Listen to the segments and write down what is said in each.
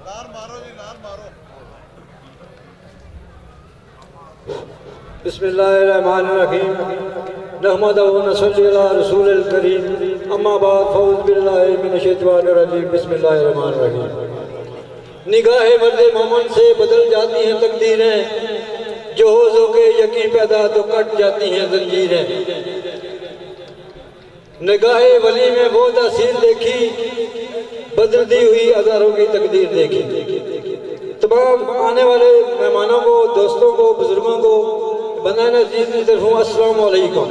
बिस्मिल्लाहिर्रहमानिर्रहीम नहमदुहु व नसल्ली अला रसूलिल करीम अम्मा बाद फौज़ बिल्लाहि मिनश शैतानिर रजीम बिस्मिल्लाहिर्रहमानिर्रहीम। निगाह मर्द मोमन से बदल जाती हैं तकदीरें, जो हो के यकीन पैदा तो कट जाती हैं जंजीरें। निगाह वली में वो तासीर देखी, बदलती हुई हज़ारों की तकदीर देखी। तमाम आने वाले मेहमानों को, दोस्तों को, बुजुर्गों को बनाना अजीज की तरफ अस्सलाम वालेकुम।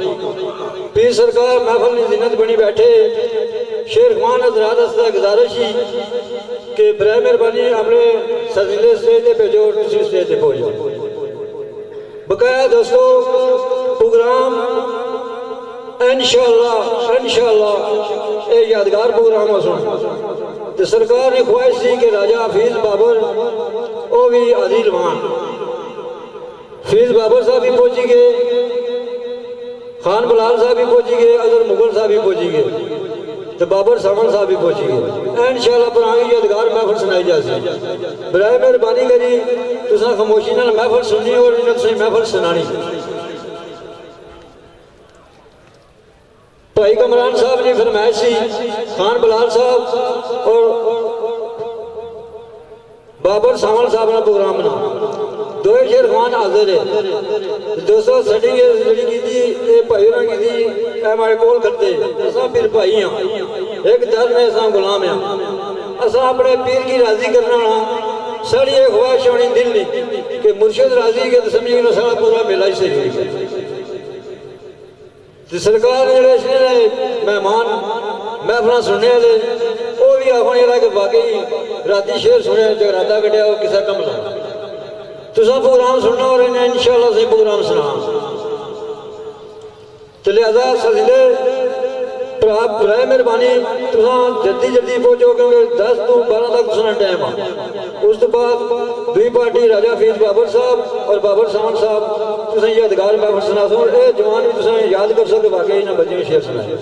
पीर सरकार महफिल में जिन्नत बनी बैठे शेर खान हजरात से गुजारिश ही कि बराए मेहरबानी अपने सजीले स्टेज पे जो दूसरी स्टेज पे पहुंच जाओ। बकाया दोस्तों प्रोग्राम इंशाअल्लाह एक यादगार प्रोग्राम हो सुन। तो सरकार ने ख्वाहिश थी कि राजा हफीज बाबर वो भी आदिल मान हफीज बाबर साहब भी पहुंची गए, खान बलाल साहब भी पहुंची गए, अजहर मुगल साहब भी पहुंची गए, तो बाबर सामन साहब भी पहुंची गए। इंशाअल्लाह पुरानी यादगार महफिल सुनाई जाती। बराए मेहरबानी करी तुसा खामोशी नाल महफिल सुननी और महफिल सुनानी। भाई कमरान साहब ने फरमाइश सी खान बलाल साहब और बाबर सामन साहब ने प्रोग्राम बना दो शेर खान हाजिर है। दोस्तों सेटिंग की भाई हमारे कोल करते असा फिर भाई हाँ एक दर में असा गुलाम हाँ। असा अपने पीर की राजी करना साड़ी एक ख्वाहिश होनी दिल नहीं कि मुर्शिद राजी के समझिए ना सारा पूरा मेला ही सही। सरकार जोड़े मेहमान महफिल सुनने वाले वो भी आखने वाला कि वाकई राती शेर सुने जगराता कटिया वो किसा कम ला तुसा प्रोग्राम सुनना और इन्हें इंशाअल्लाह से प्रोग्राम सुना। तो लिहाजा सजीले बराए मेहरबानी तुसा जल्दी जल्दी पहुंचो क्योंकि 10 to 12 तक सुना टाइम आ। उस तो बाद दुई पार्टी राजा हफीज बाबर साहब और बाबर सामन साहब तुसा यादगार महफिल सुना सो जवान भी तुसा याद कर सको वाकई इन्हें बच्चे शेर सुनाए।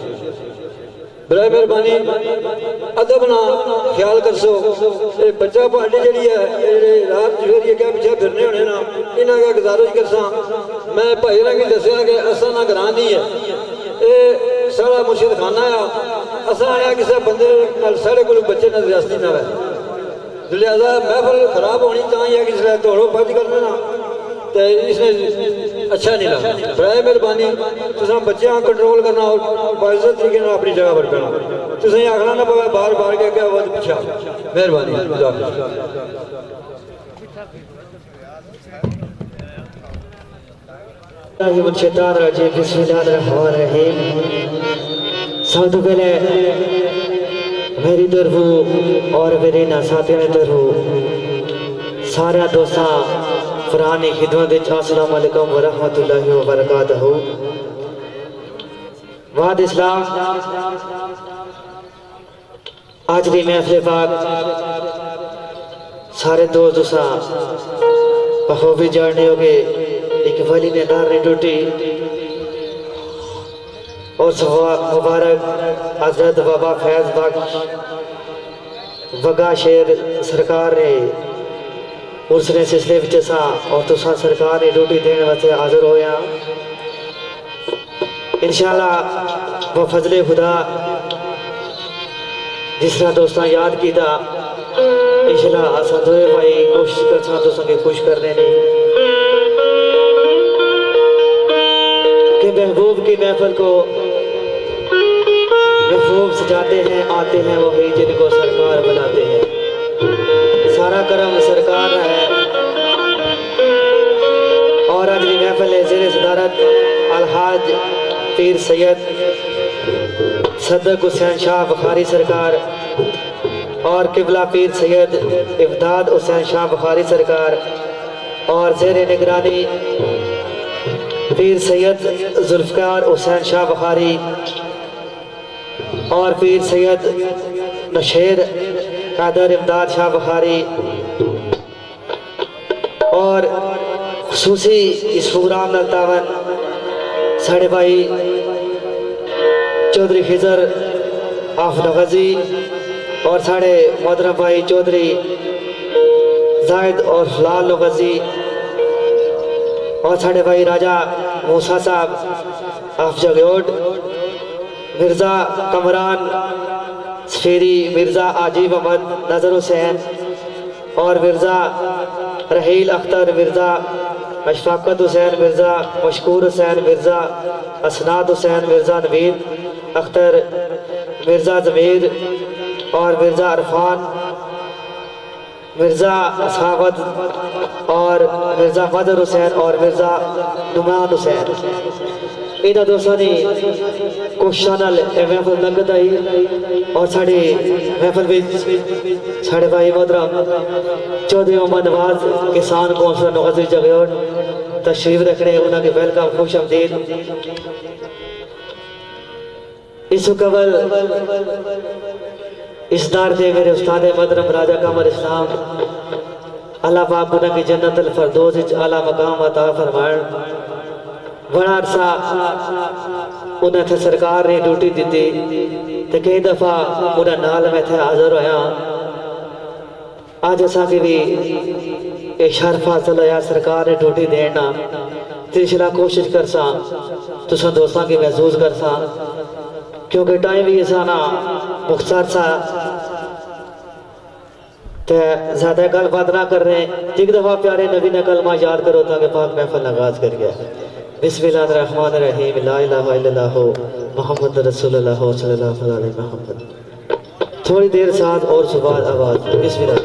बराए मेहरबानी अदब ना ख्याल कर सो बच्चा पार्टी जी है रात फिर क्या पीछे फिरने होने ना इन्हों का गुजारिश कर सा। मैं भाई ने भी दसिया कि असा ना ग्रां दी है ये सारा मुर्शिद खाना आ असा आया किसी बंदे साढ़े को बच्चे ना ज्यादती ना है। लिहाजा महफिल खराब होनी चाहिए किसी दौड़ो भज करना ना तो इसमें अच्छा नहीं लगा। बराए मेहरबानी तुम बच्चे कंट्रोल करना और बाइज्जत तरीके अपनी जगह पर करना तुम आखना ना पवे बार बार के क्या बहुत पिछा। मेहरबानी सब तो पहले मेरी तरफों और मेरे साथियों की तरफों सारे दोस्तों फरानी खिदमत अस्सलाम वालेकुम व रहमतुल्लाहि व बरकातहू। वाद इस्लाम आज भी महफिल पाक सारे दोस्त बखूबी जानने हो गए एक वली ने नारे टूटी और मुबारक हजरत बाबा फैज बख्श वगा शेर सरकार ने उसने सिलसिले विच और तुसा सरकार ने ड्यूटी देने वास्ते हाजिर होया। इंशाअल्लाह वो फजले खुदा जिस तरह दोस्तों याद किया इंशाअल्लाह असा दोए भाई कोशिश कर दोस्तों के खुश करने की कि महबूब की महफिल को महबूब सजाते हैं आते हैं वही जिनको सरकार बनाते हैं। सारा करम सरकार है और आज की महफिल है ज़ेरे सदारत अलहाज पीर सैयद सदक हुसैन शाह बुखारी सरकार और किबला पीर सैयद इमदाद हुसैन शाह बुखारी सरकार और ज़ेरे निगरानी पीर सैयद जुल्फ़कार हुसैन शाह बुखारी और पीर सैयद नशेर कादर इमदाद शाह बुखारी और खुसूसी इस प्रोग्राम में तावन साढ़े भाई चौधरी खिजर आफ नगजी और साढ़े मोहतरम भाई चौधरी जायद और लाल गजी और साढ़े भाई राजा मूसा साहब ऑफ जगोट, मिर्ज़ा कमरान सफेरी, मिर्ज़ा आजिब अहमद, नज़र हुसैन और मिर्ज़ा रहील अख्तर, मिर्ज़ा अशफाकत हुसैन, मिर्ज़ा मशकूर हुसैन, मिर्ज़ा असनाद हुसैन, मिर्ज़ा नवीद अख्तर, मिर्ज़ा ज़मीर और मिर्ज़ा अरफान, मिर्ज़ा सावद और मिर्ज़ा मदर हुसैन और मिर्ज़ा नुमान हुसैन। इन्होंने दोस्तों ने कोशिश नाल महफल लंघत आई और साढ़े महफल में साढ़े भाई मोहतरम चौधरी मोहम्मद नवाज किसान कौंसल नौकरी जगह तशरीफ रखने उन्होंने वेलकम खुश आमदीद। इस कबल इस दार से मेरे उस्ताद मदरम राजा कामर इस्लाम अल्लाह पाक उन्हें की जन्नत अल फरदौस विच आला मकाम अता फरमाए। बड़ा अरसा उन्हें थे सरकार ने ड्यूटी दी ते कई दफा उन्हें नाल मैं थे हाजिर होया। आज असा की भी ये शर्फ हासिल होया सरकार ने ड्यूटी देना तीसरा कोशिश कर सा तुसा दोस्तों की महसूस कर सा, क्योंकि टाइम भी ऐसा ना मुख्तार सा तो ज्यादा गलबात ना कर रहे हैं। एक दफा प्यारे नबी ने कलमा याद करो ताकि पाक महफल आगाज कर गया। बिस्मिल्लाहिर्रहमानिर्रहीम, ला इलाहा इल्लल्लाह मुहम्मद रसूलुल्लाह सल्लल्लाहु अलैहि वसल्लम। थोड़ी देर साथ और सुबह आवाज बिस्मिल्लाह।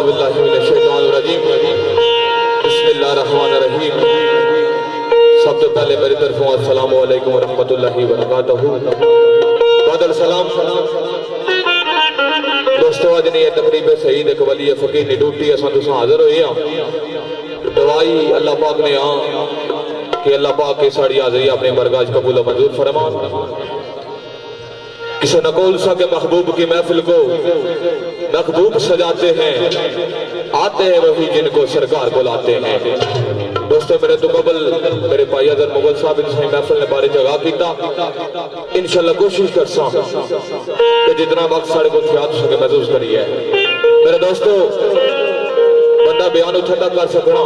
बिस्मिल्लाहिर्रहमानिर्रहीम। सबसे पहले मेरी तरफों अस्सलाम वालेकुम व रहमतुल्लाहि व बरकातहू। बादल सलाम दोस्तों, अज ने तकरीब शहीद एक वली फकीर की ड्यूटी असां तुसां हाजिर होए हां। दवाई अल्लाह पाक ने कि अल्लाह पाक के साड़ी हाजिरी अपने बरगाज कबूल मंजूर फरमान। किसी नकोल सा के महबूब की महफिल को महबूब सजाते हैं, आते हैं वही जिनको सरकार बुलाते हैं। दोस्तों, मेरे तो कबल मेरे भाई अदर मुगल साहब इस महफिल ने बारे जगह किया। इंशाल्लाह कोशिश कर कि जितना वक्त साढ़े को याद सके महसूस करिए। मेरे दोस्तों, बंदा बयान उथे तक कर सकना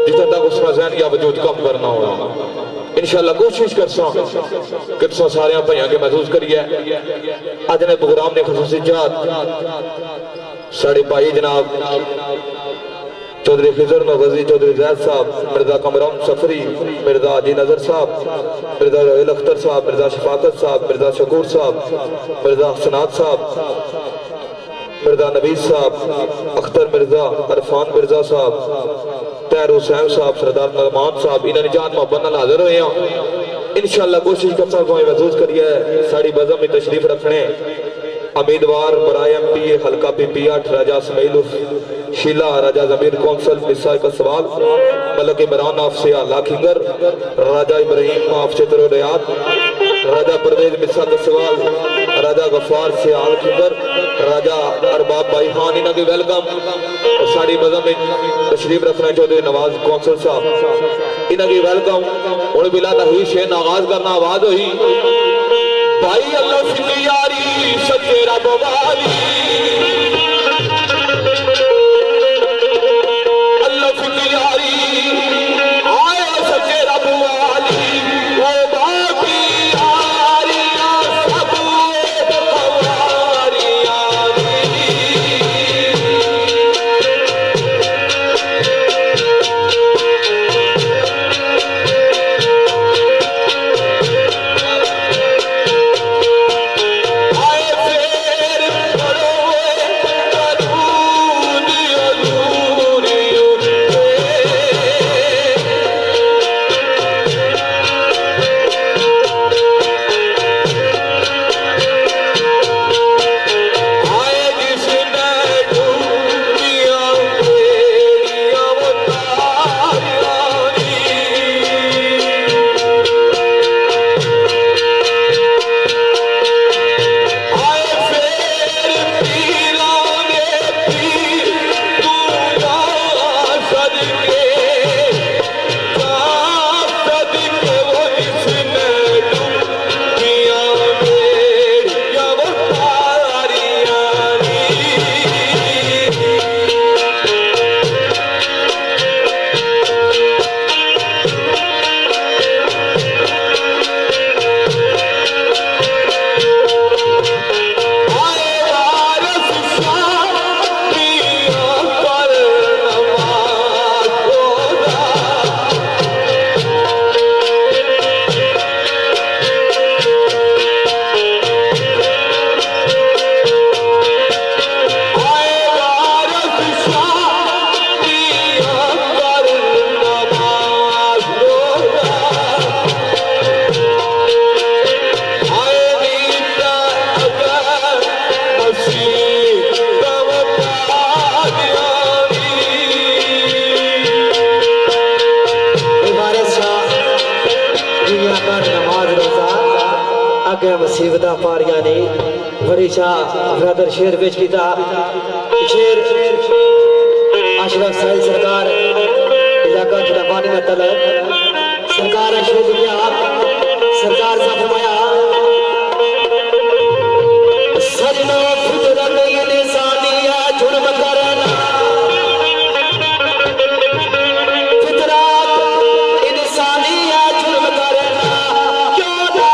जिथे तक उसका जहन या वजूद कम करना होना। इंशाल्लाह कोशिश कर कि सारे भाइयों के महसूस करिए। अज ने प्रोग्राम ने खसूसियात साढ़े भाई जनाब चौधरी खिजर नगजी, चौधरी जैद साहब, मिर्जा कमरान सफरी, मिर्जा अजी नजर साहब, मिर्जा रोहिल अख्तर साहब, मिर्जा शफाकत साहब, मिर्जा शकूर साहब, मिर्जा हसनात साहब, मिर्जा नबीज साहब, अख्तर मिर्जा, अरफान मिर्जा साहब, तैर हुसैन साहब, सरदार नरमान साहब, इन्होंने जान मोहब्बत नाल हाजिर हुए हैं। इंशाल्लाह कोशिश करता हूँ महसूस करिए साड़ी बज़म में तशरीफ रखने। उम्मीदवार बराए MP हल्का PP8 राजा इसमाइल शीला, राजा जमीर कौंसल मिसा का सवाल, मलक इमरान आफ से आला खिंगर, राजा इब्राहिम आफ से तरो रियाद, राजा परवेज मिसा का सवाल, राजा गफार से आल खिंगर, राजा अरबाब भाई खान, इन्हों की वेलकम। और साड़ी बज़म में तशरीफ रखना चौधरी नवाज कौंसल साहब, इन्हों की वेलकम। और बिला हुई शेर आगाज करना आवाज हुई भाई अल्लाह सिंधी यारी सच्चे रब वाली, अल्लाह सिंधी यारी आए सच्चे रब वाली, वो बाकी यारियां सब हमारियां मुसीबत पारिया ने बड़ी शाह ब्रदर शेर पेश किया। शेर अशरफ साहिल सरकार इलाका खिलाफानी में तलब सरकार शेर दिया। सरकार से फरमाया सजना फितरत इंसानिया जुर्म करना, फितरत इंसानिया जुर्म करना, क्यों ना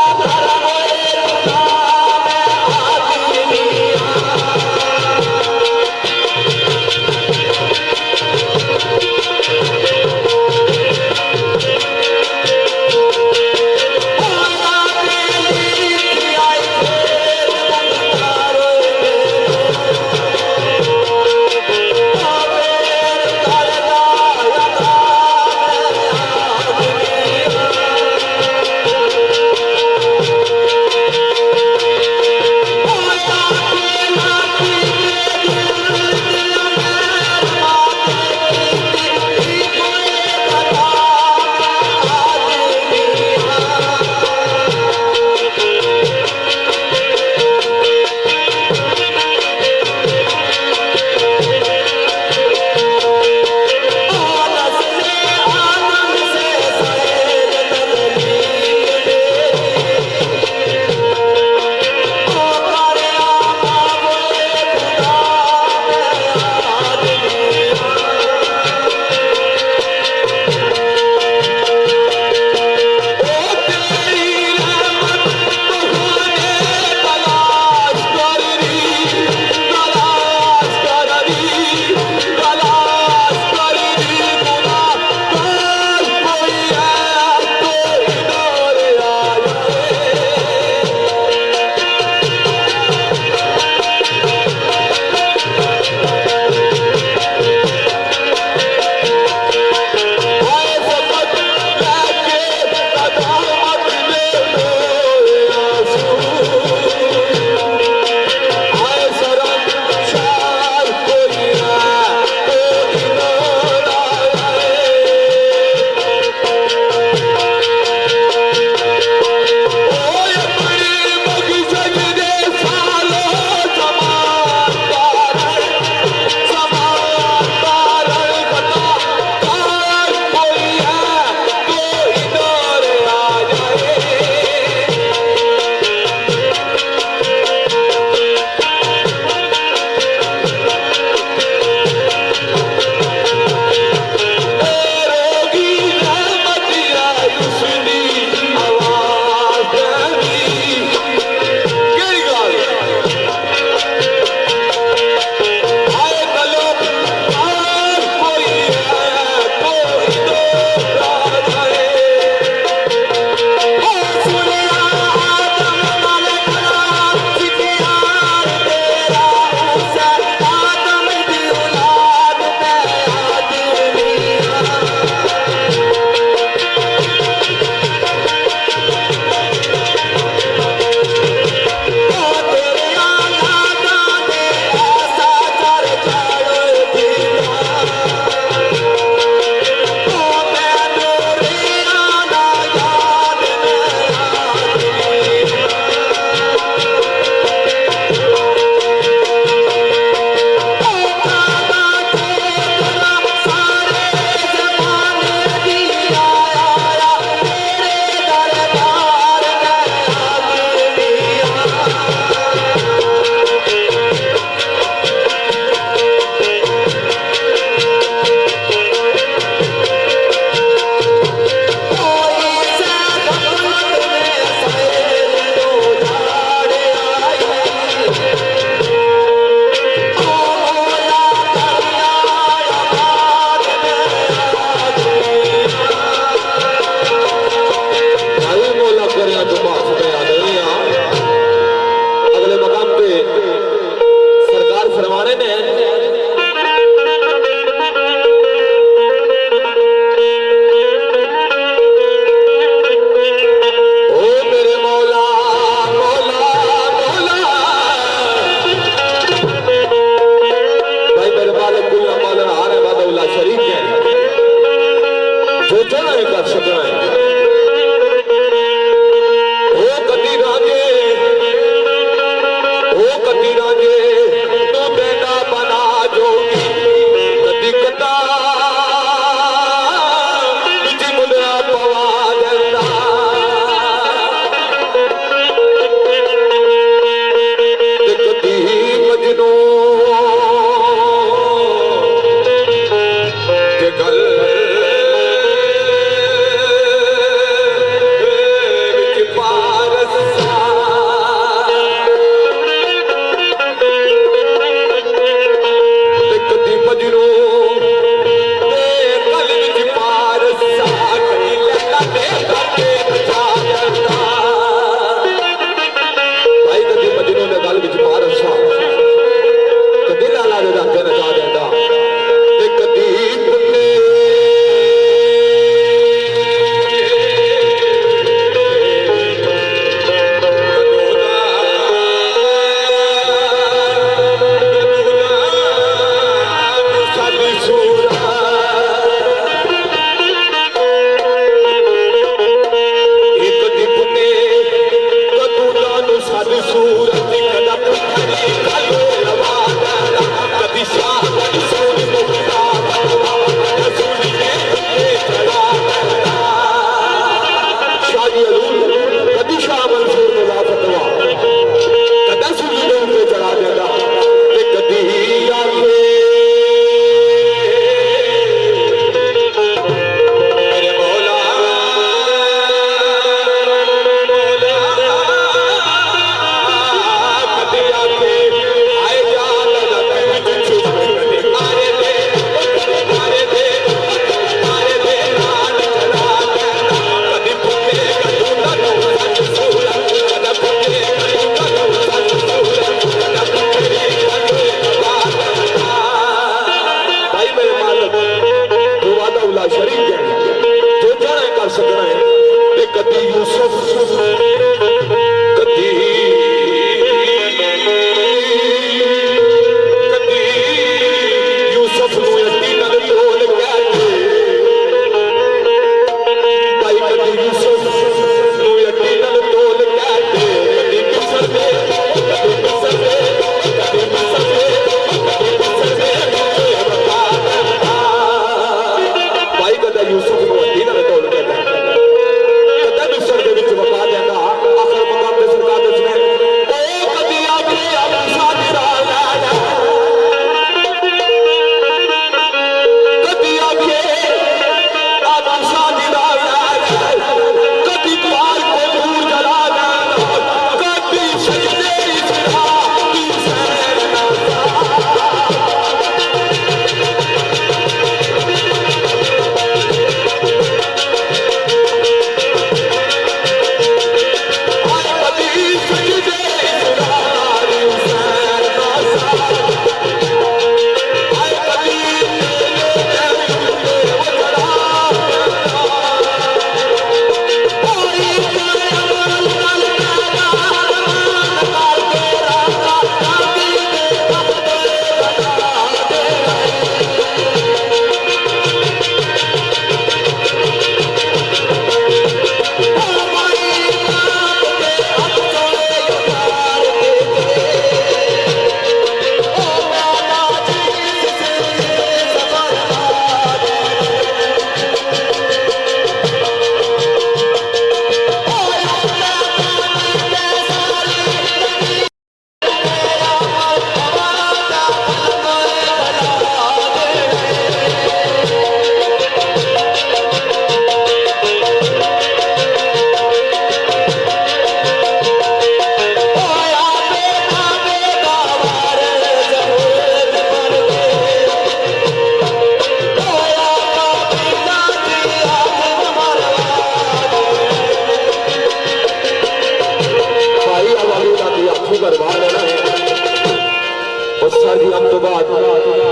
सर जी हम तो बाद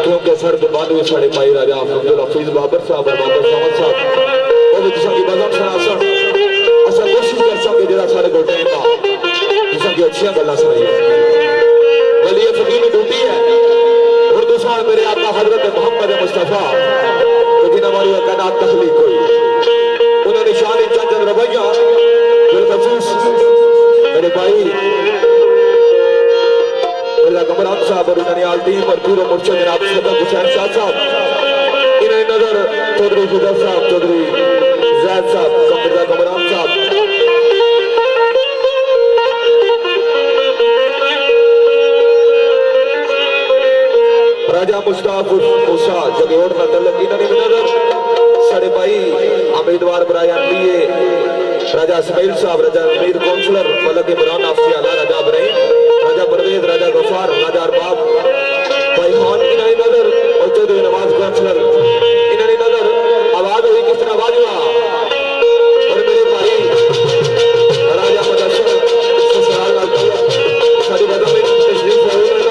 क्योंकि सर तो बाद भी साढ़े भाई राजा अब्दुल हफीज बाबर साहब और बाबर साहब साहब वो भी तुसा की बजम सुना सन असा कोशिश कर सके जेड़ा सारे को टाइम आ तुसा की अच्छी गल्ला सुनाई वली फकीर की ड्यूटी है और दूसरा मेरे आका हजरत मोहम्मद मुस्तफा तो जिन हमारी कायनात तख्लीक हुई उन्होंने शान चंद रवैया बिलखसूस मेरे भाई मिर्जा कमरान साहब और उन्होंने आल टीम और पूरा मुर्शद जनाब सदर हुसैन शाह साहब इन्हें नजर चौधरी फिदर साहब चौधरी जैद साहब मिर्जा कमरान साहब राजा मुश्ताक मूसा जगेड़ का तलक इन्होंने नजर साढ़े भाई उम्मीदवार बराया लिए राजा इसमाइल साहब राजा अमीर काउंसलर मलक इमरान आफसी आला राजा इब्राहिम राजा परवेज राजा गफार राजा अरबाब भाई खान इन्होंने नजर और चौधरी नवाज काउंसलर इन्होंने नजर आवाज हुई किस तरह आवाज हुआ और मेरे भाई राजा मुदस्सिर ससुराल सारी बदम में तशरीफ है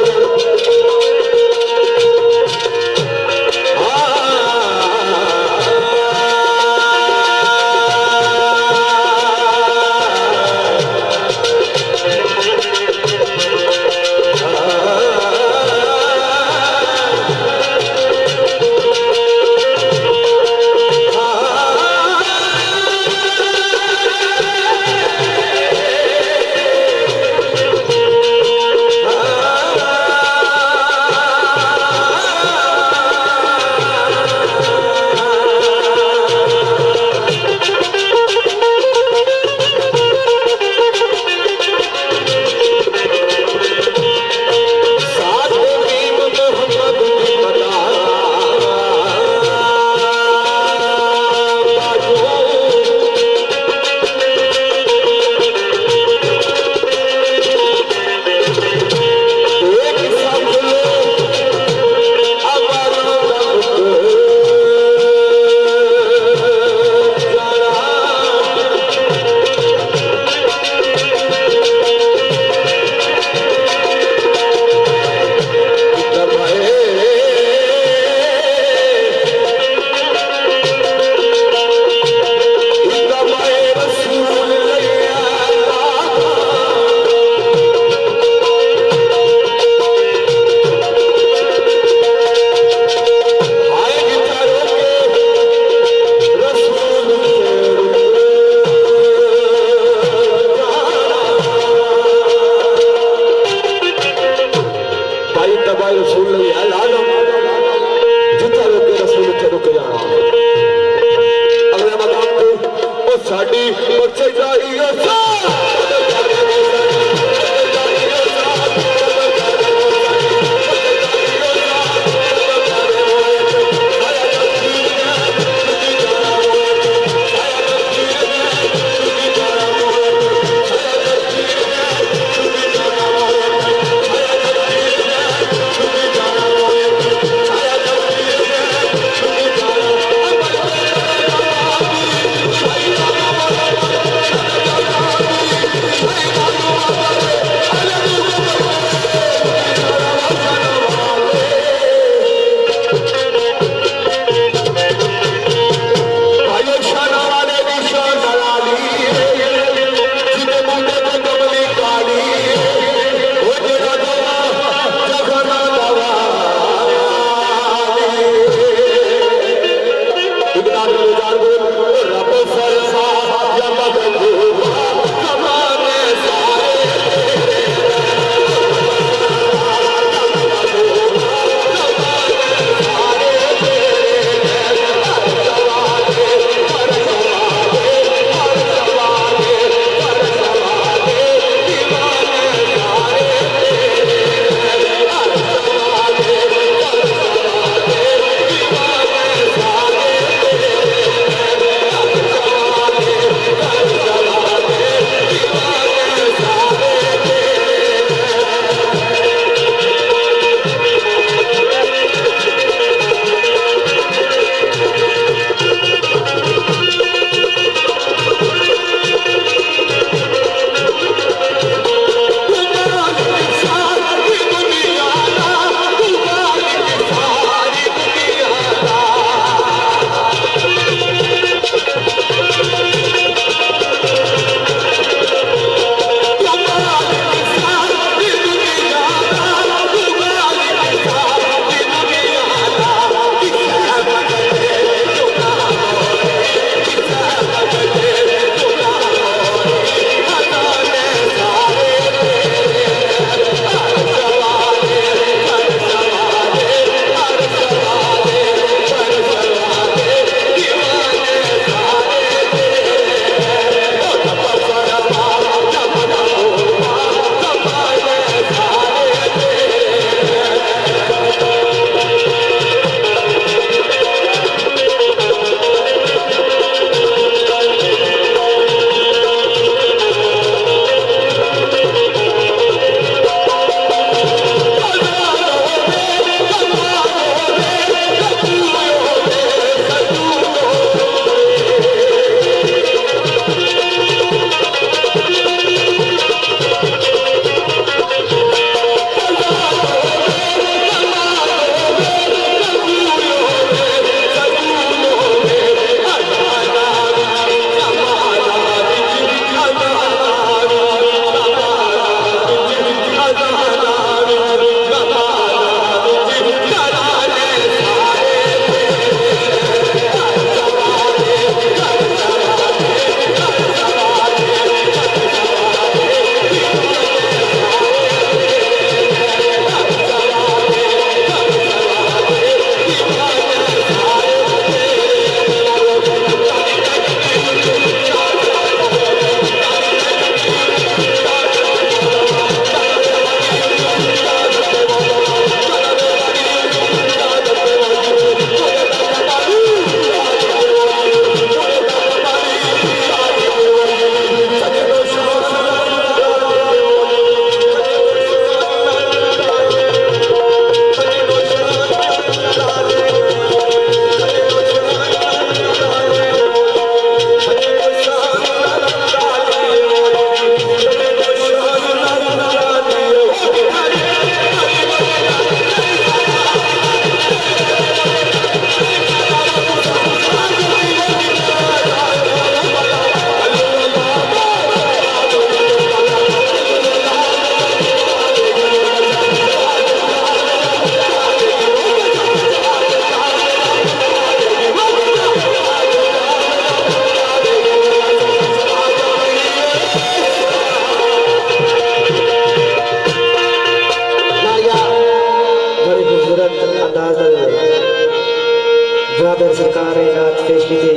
सरकार ने रात पेश की थी।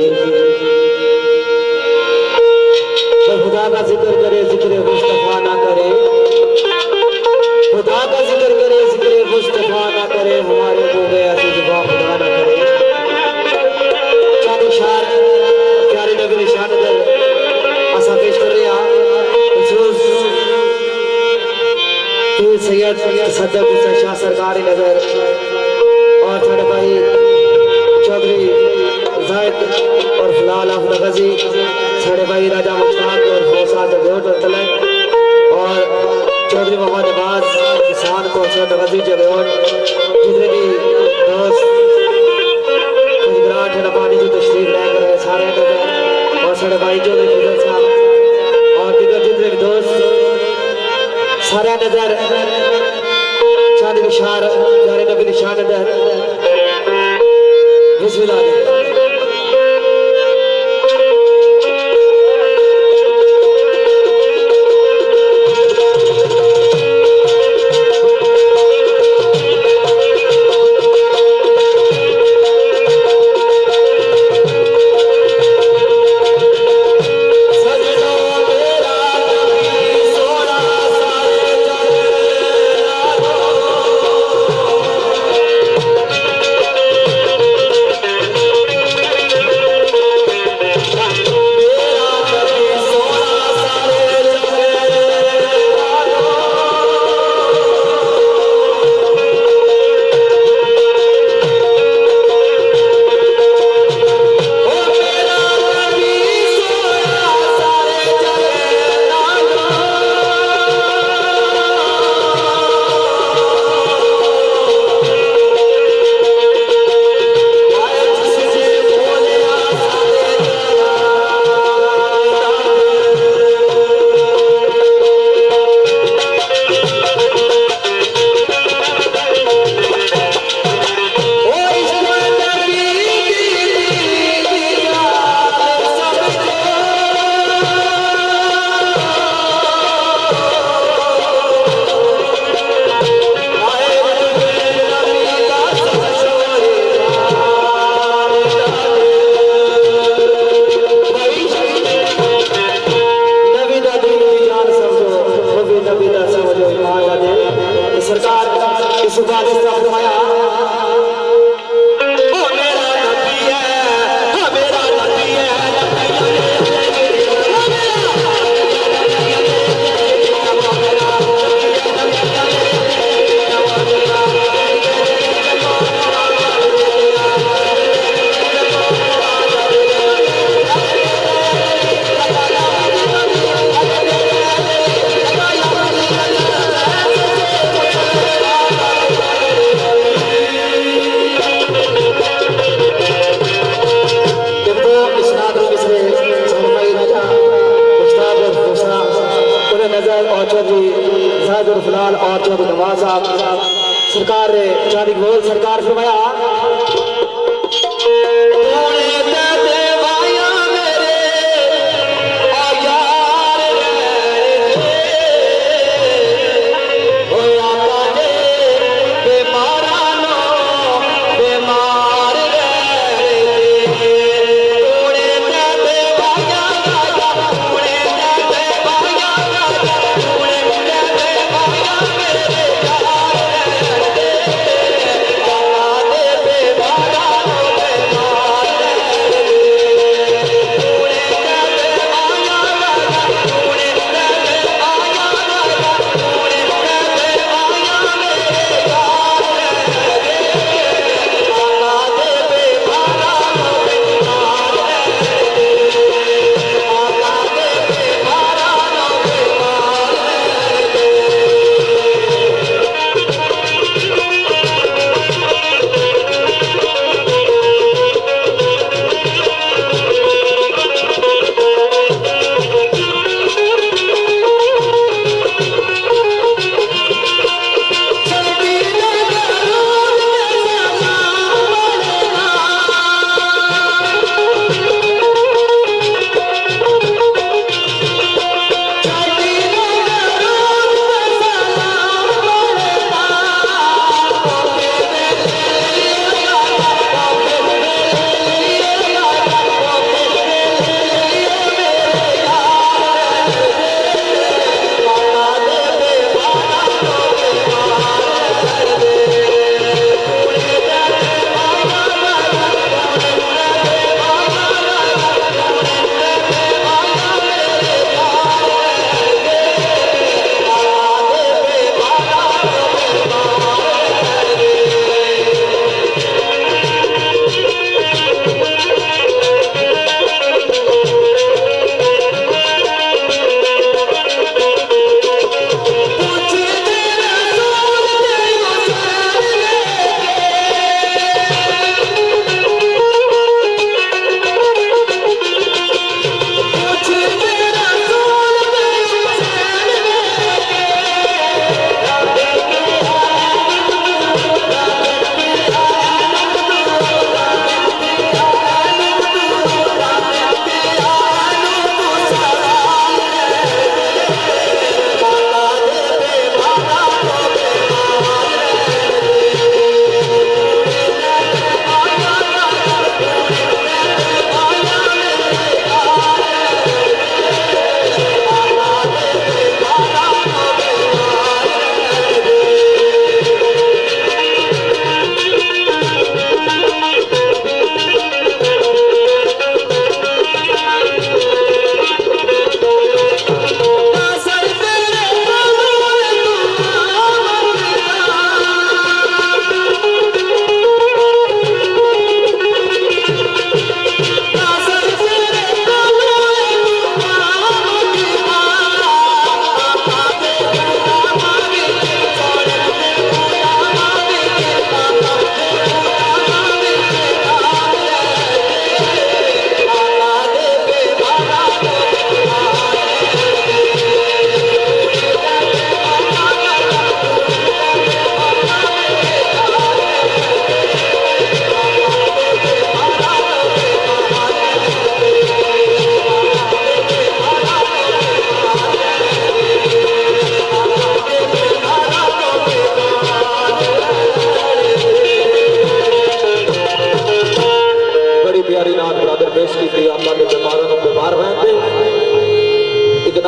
पर खुदा का जिक्र करे जिक्र मुस्तफा ना करे, खुदा का जिक्र करे जिक्र मुस्तफा ना करे, हमारे मुंह गया जुबा खुदा ना करे। चांद शार प्यारे नबी निशान नजर असा पेश कर रहे हैं पीर सैयद सदर हुसैन शाह सरकार नजर और थोड़े भाई चौधरी जायद और फिलहाल अहमद गजी, थोड़े भाई राजा मुश्ताक और फौसा जगोट और तलक और चौधरी मोहम्मद अब्बास किसान को गजी जगोट, जितने भी दोस्त गुजरात पानी जो तशरीफ लेकर है सारे नजर और थोड़े भाई चौधरी फिजल साहब और दीगर जितने भी दोस्त सारे नजर चांद निशार प्यारे नबी निशान नजर बिस्मिल्लाह। सरकार ने चांदी गोल सरकार फरमाया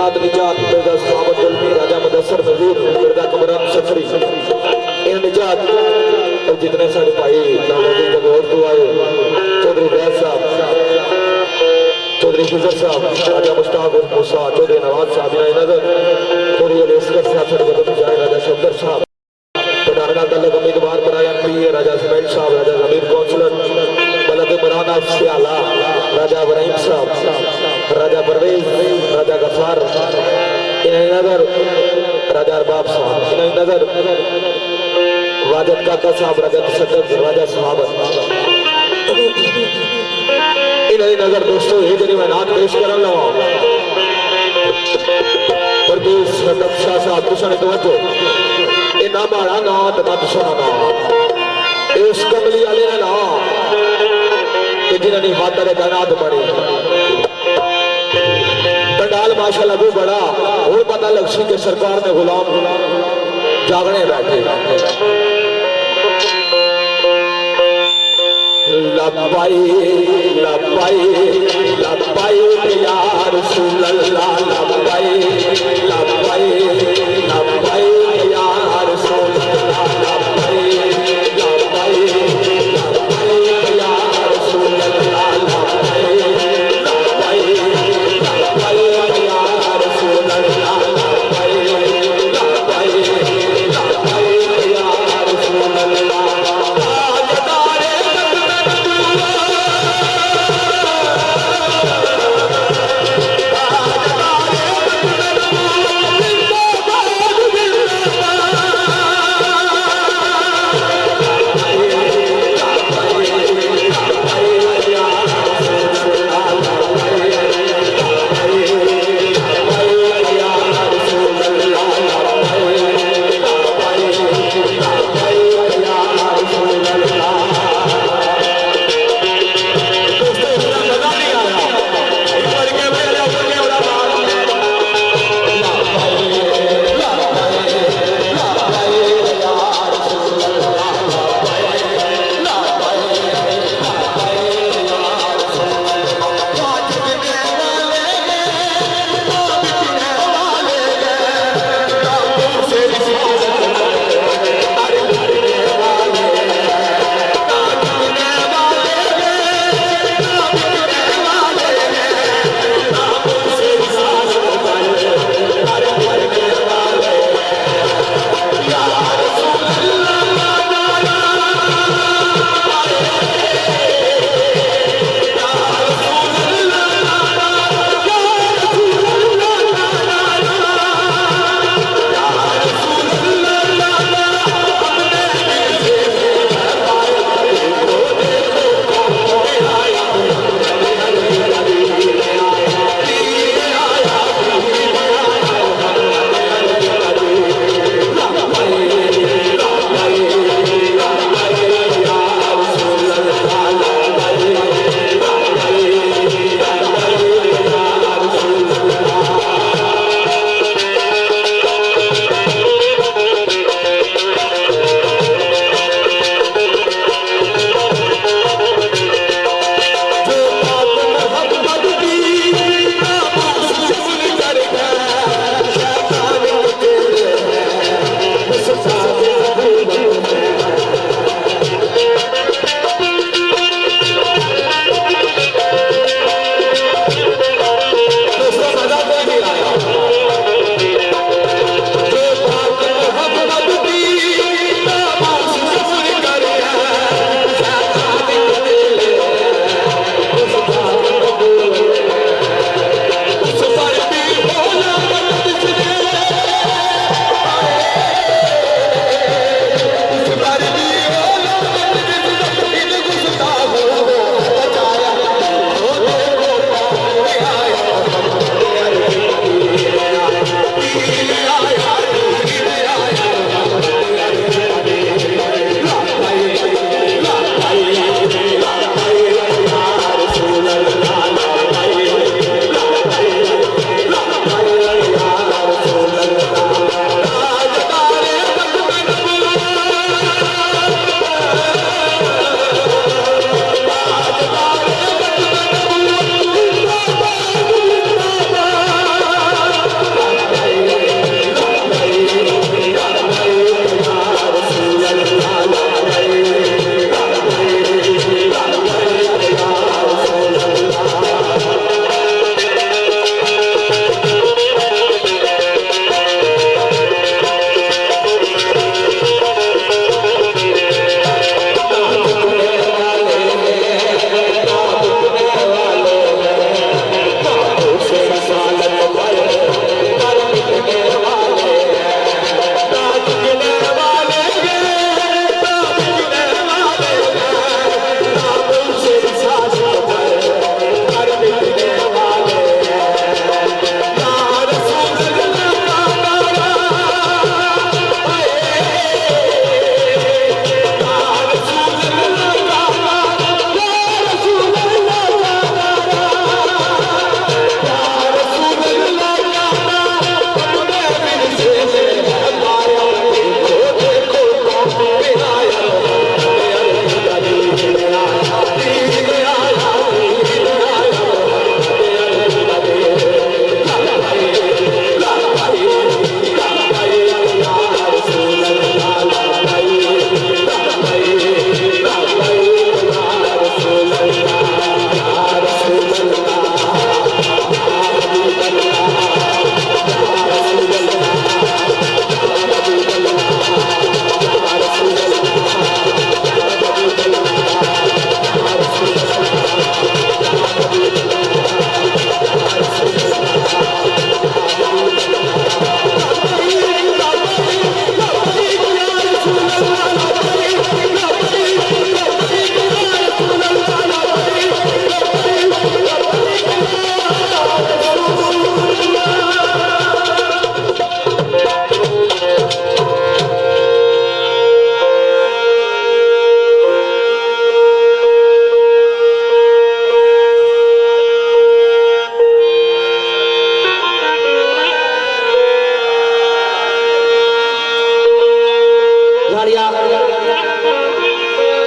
इनात निजात मिर्जा सहाबत जुल्मी राजा मुदस्सर नज़ीर मिर्जा कमरान सफरी इन निजात और जितने सारे भाई नामोदी जगोर तो आए चौधरी फैज साहब चौधरी खिजर साहब राजा मुश्ताक उर्फ मूसा चौधरी नवाज साहब इनाई नजर चौधरी अली असगर साहब सड़क जाए राजा शब्दर साहब प्रधान तल्लक उम्मीदवार बनाया एमपी राजा सुमैल साहब राजा जमीर काउंसलर बलद मराना सियाला राजा इब्राहिम साहब राजा परवेज राजा गफार इन्हें नजर राजा अरबाब साहब इन्हें नजर वाजद काका साहब राजा तसद्दुक राजा साहब इन्हें नजर दोस्तों ये जरी मैं नात पेश कर लो परदेश शाह साहब तुसा ने तवज्जो ये ना माड़ा ना तो ना तुसा ना इस कमली वाले ने ना कि जिन्होंने माता कायनात बनी पंडाल माशाल्लाह वो बड़ा और पता लग सी कि सरकार ने गुलाम जागने बैठे लब्बाई लब्बाई लब्बाई या रसूल अल्लाह लब्बाई लब्बाई लब्बाई या रसूल अल्लाह लब्बाई लब्बाई लब्बाई या रसूल अल्लाह लब्बाई लब्बाई लब्बाई या रसूल अल्लाह लब्बाई लब्बाई लब्बाई या रसूल अल्लाह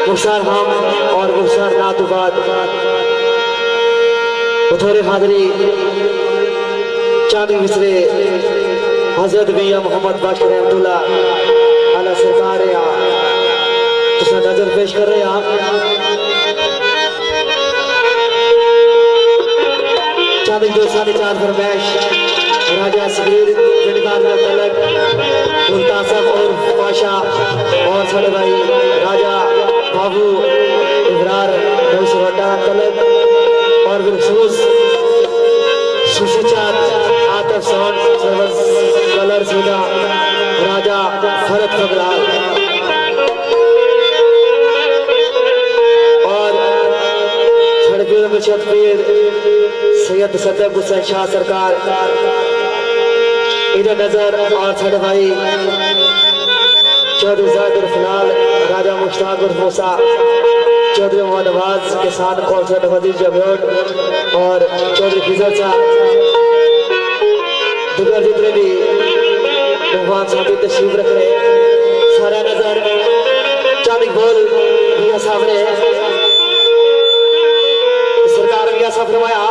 मुख्तार हम और मुख्तार नातुबाद बतौर हाजरी चांदी मिसरे हजरत मियां मोहम्मद बाशिर रहमतुल्लाह आला सरकार तुसा नजर पेश कर रहे हैं चांदी 2.5 फरमाइश राजा सगीर जिंदगान का तलक मुल्तासफ और पाशा और साढ़े भाई राजा बाबू इब्रार नौसरोटा तलक और बिलखसूस सुशीचार आतफ सोन सर्वस कलर सुदा राजा भरत फगलाल और सड़पीर में छतपीर सैयद सदक हुसैन शाह सरकार इधर नजर और साढ़े भाई चौधरी जाहिद उर्फ लाल राजा मुश्ताक उर्फ मूसा चौधरी मोहम्मद नवाज के साथ कौंसलर वजीर जबयोट और चौधरी खिजर साहब दुगर जितने भी मेहमान साथी तशरीफ रख रहे सारा नजर चांदी बोल मियां साहब ने सरकार मियां साहब फरमाया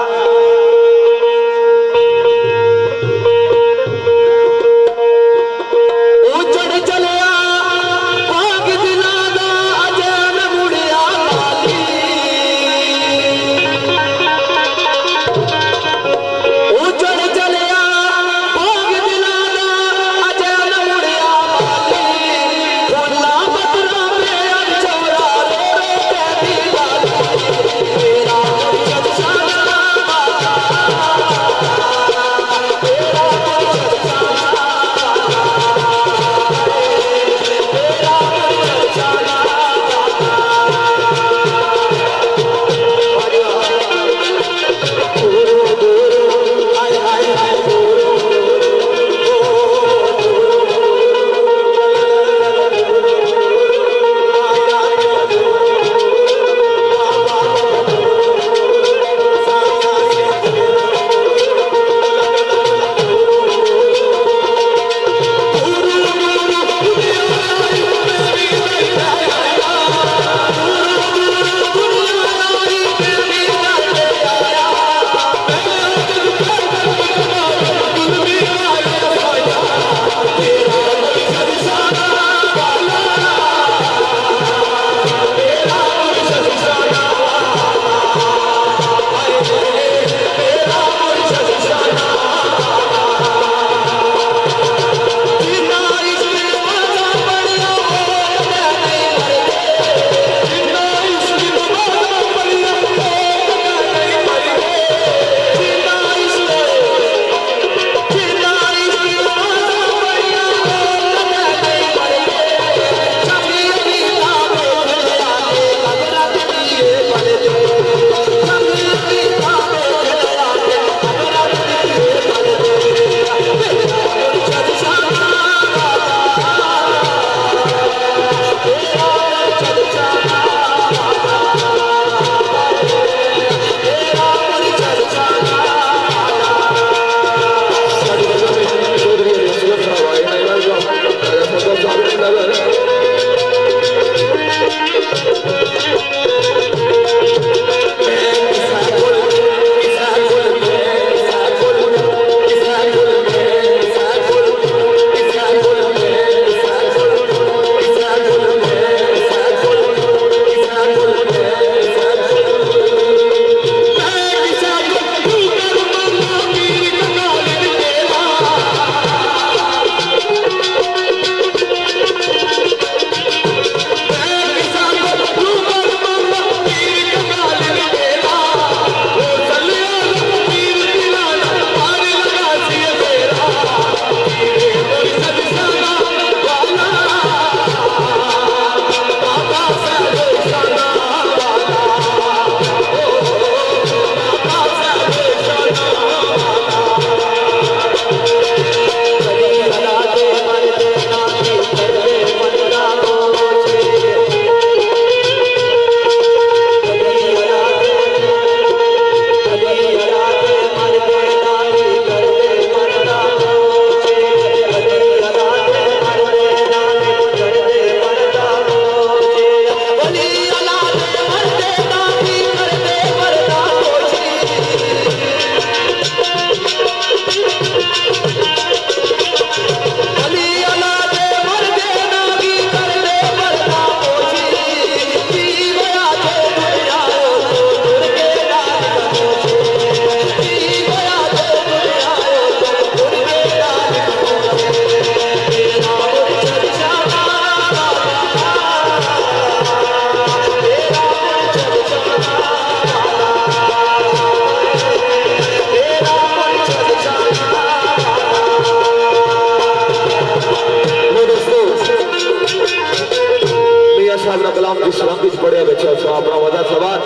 मियां साहब ने कलाम जिस रंग विच पढ़िया बच्चा सा अपना वजह सवार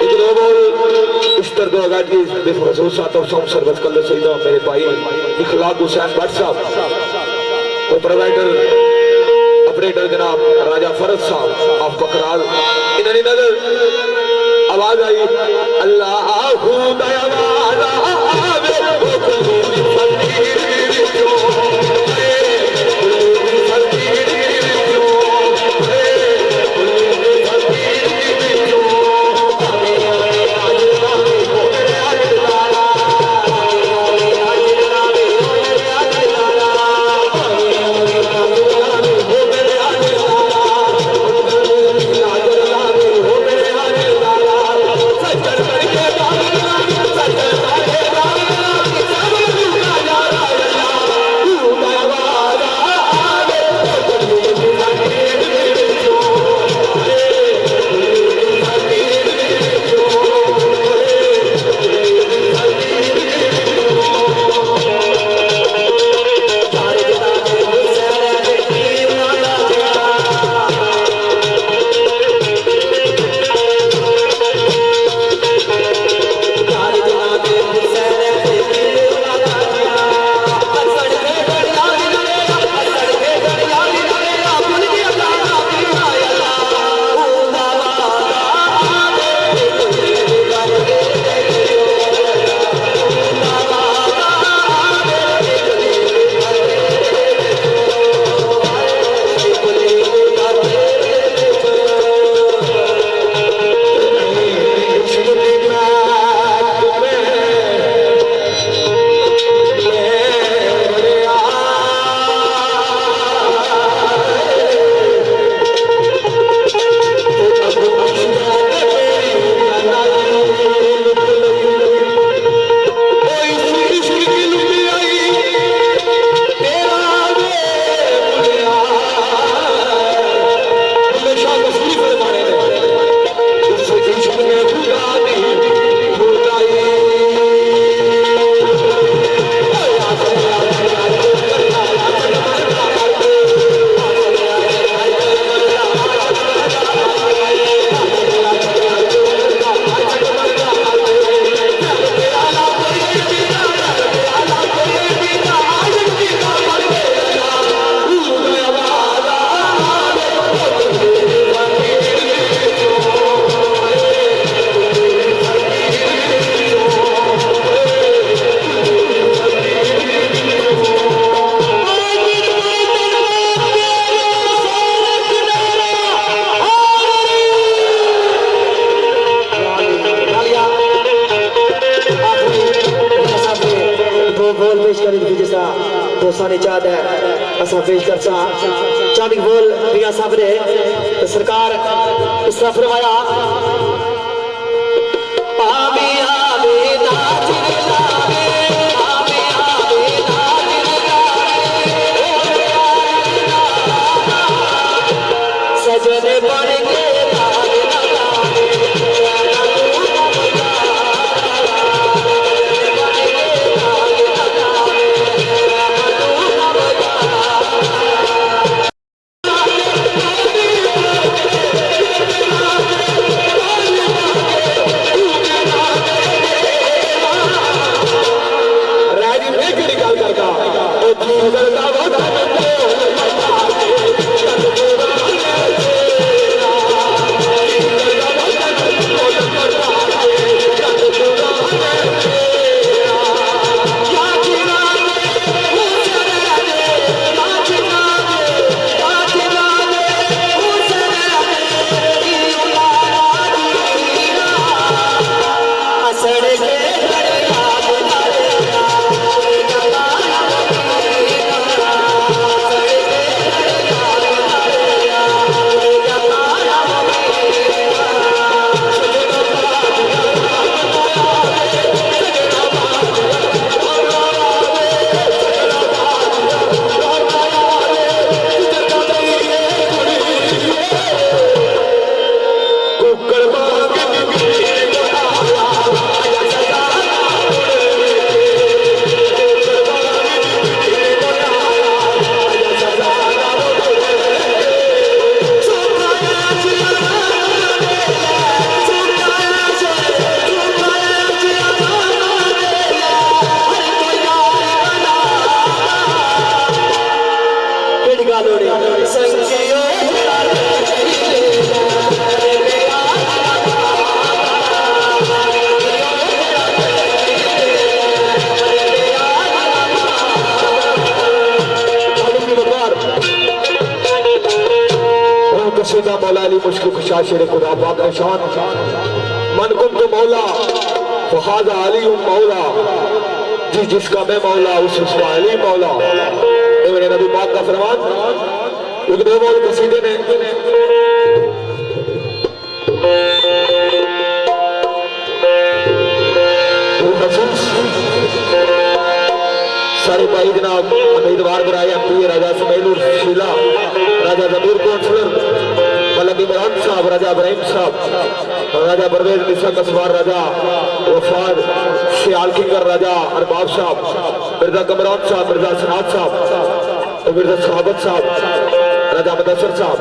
एक दो बोल इस तरह दो अगर की बेखसूस साथ और सम सरबत कर सईदा मेरे भाई इखलाक हुसैन भट्ट साहब को प्रोवाइडर ऑपरेटर जनाब राजा फरज साहब ऑफ बकराल इन्होंने नजर आवाज आई अल्लाह दोस्तानी चाहत है असा पेश कर चांदी बोल मियां साहब ने तो सरकार इस तरह फरमाया आमी आमी नाच लावे आमी आमी नाच सजने बन के शुदा मौला अली मुश्किल कुशा शेर खुदा पाक निशान मन कुंत मौला फहाजा अली मौला जिसका मैं मौला उसका अली मौला। ये मेरे नबी पाक का फरमान। एक दो मौल कसीदे ने सारे भाई जनाब उम्मीदवार बनाए एमपी राजा सुमेलुर शीला, राजा जमीर कौंसलर मलक इमरान साहब, राजा इब्राहिम साहब, राजा परवेज निसा कसवार, राजा वफाद सियाल किंगर, राजा अरबाब साहब, मिर्जा कमरान साहब, मिर्जा सनात साहब, मिर्जा सहाबत साहब, राजा मुदस्सर साहब,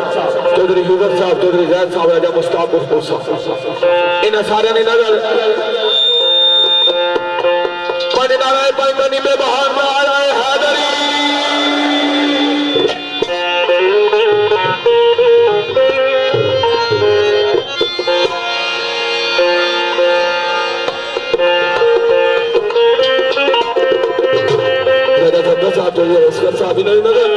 चौधरी हुजर साहब, चौधरी जैद साहब, राजा मुश्ताक मुस्तफा साहब। इन सारे ने नजर नाराय पंगनी में बाहर नाराय हैदरी साहब तो ये इसका साहब नहीं नजर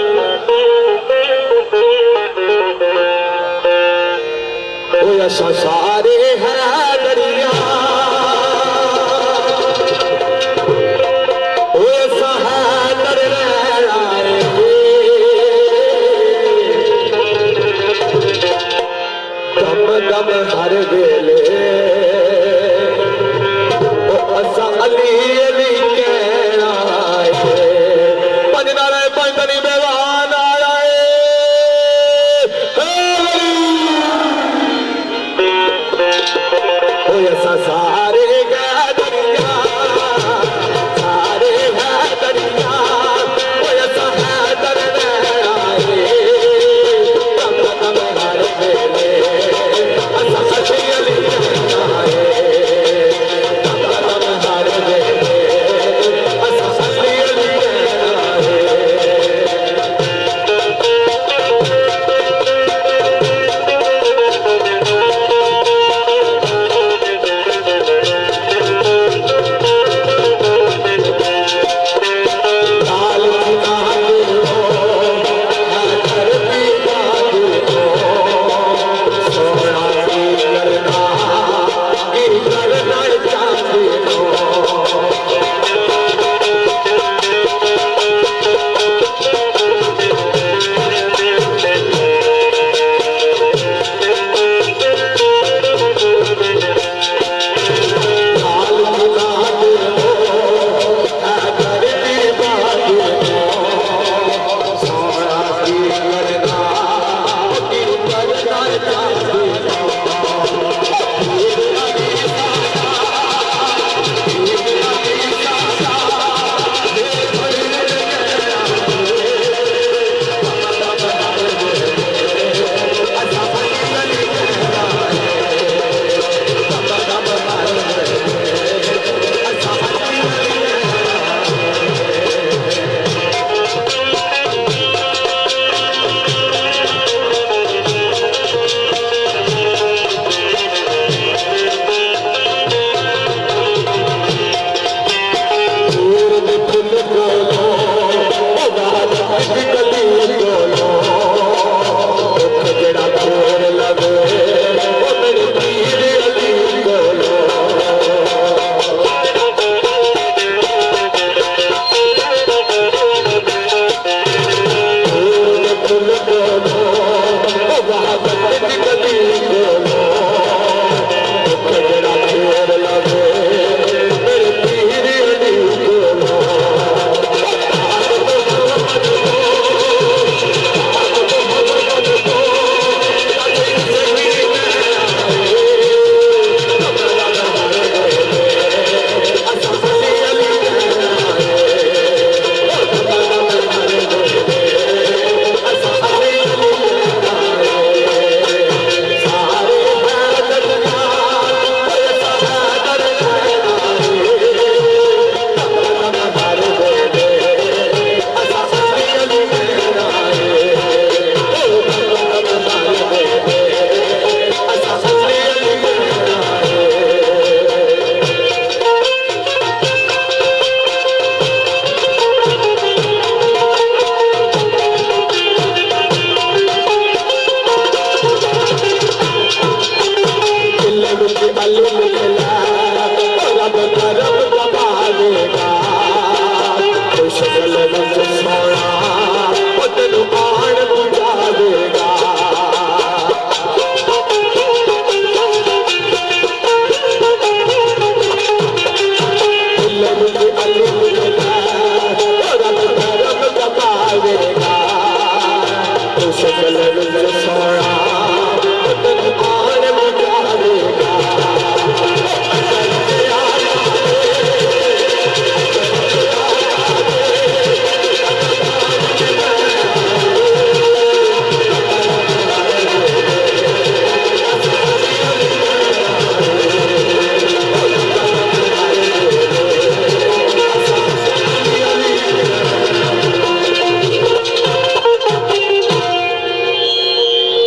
वो यशा सारे हैदरिया हर वेले असा अली अली कहना है पंज नारे पंजनी बेवान आया है असा सारे दरिया सारे है दरिया असा है दरिया हर वेले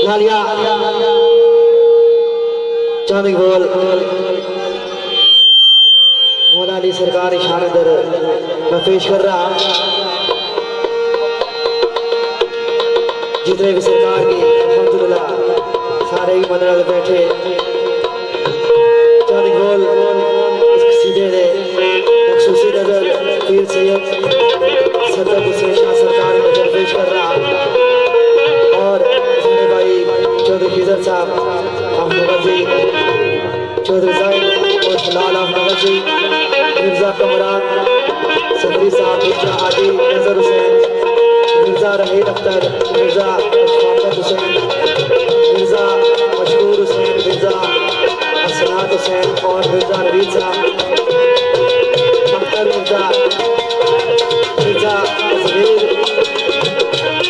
नालिया चांदी बोल मौला अली सरकार इशारे दर मैं पेश कर रहा जितने भी सरकार की अल्हम्दुलिल्लाह सारे ही मंदिर बैठे चांदी बोल सीधे दे मखसूसी नजर पीर सैयद सदर हुसैन शाह सरकार नजर पेश कर रहा और मेरे भाई चौधरी खिजर साहब अहमद जी चौधरी साहिब और फिलहाल अहमद जी मिर्जा कमरान सदरी साहब मिर्जा आदि नजर हुसैन मिर्जा रहील अख्तर मिर्जा शफाकत हुसैन मिर्जा मशहूर हुसैन मिर्जा असनात हुसैन और मिर्जा नवीद साहब अख्तर मिर्जा मिर्जा जहीर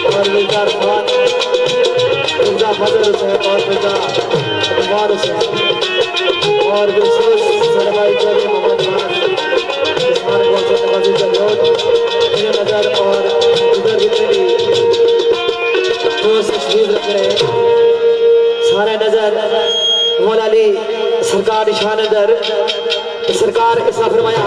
और मिर्जा रफान मिर्जा फजल हुसैन और मिर्जा रफान हुसैन और विशेष सरभाई चौधरी मोहम्मद खान उस्मान कौशल नवाजी जलोट मेरे नजर और उधर जितने भी दोस्त तस्वीर रख रहे हैं सारे नजर मौला अली सरकार निशान नजर सरकार ऐसा फरमाया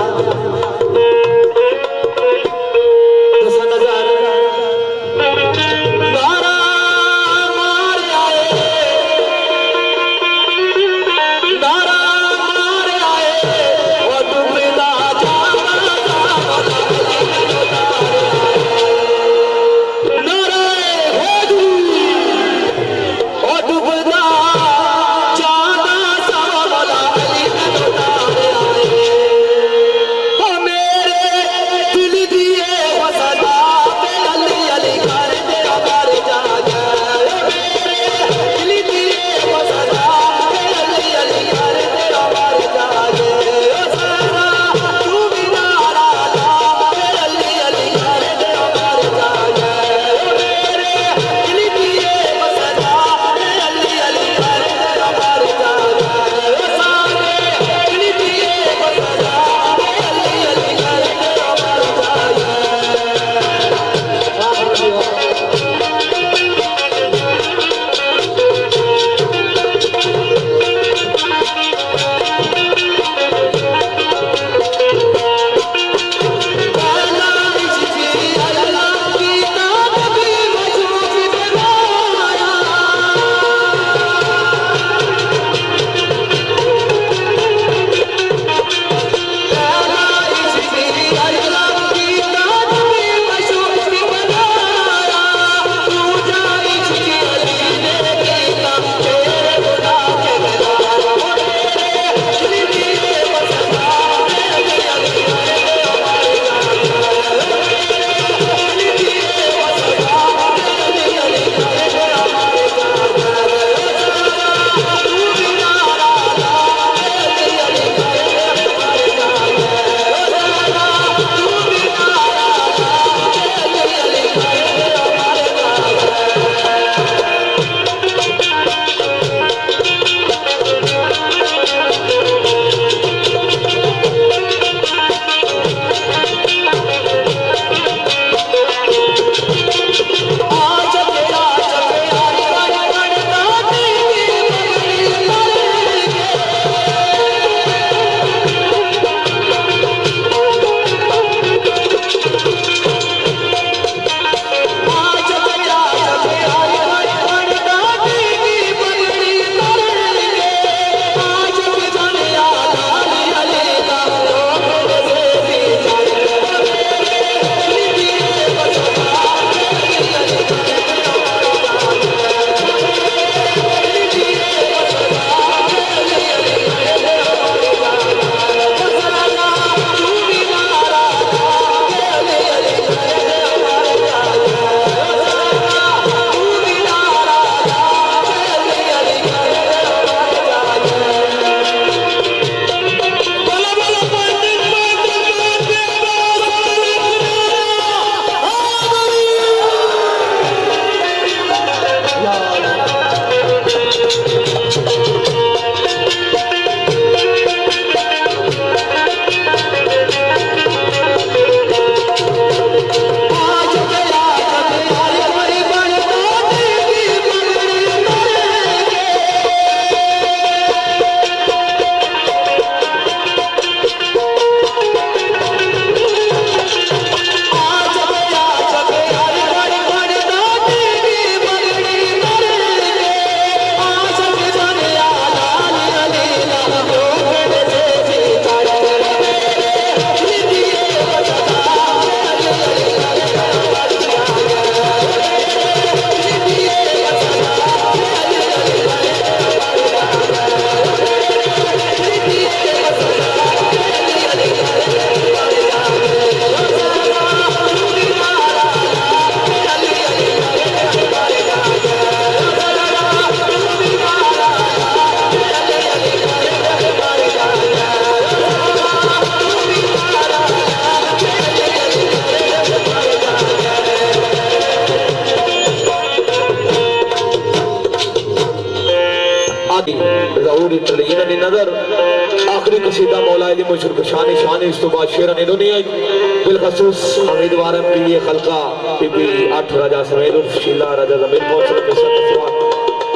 आदि ज़हूरी तलीन नी नजर आखिरी कसीदा मौला अली मुशरक शानी शानी इस्तुबा शेरन दुनिया बिलखसूस उम्मीदवार की ये खलका बीबी 8 राजा समेत शीला राजा जमीर पहुंचने के साथ सवाल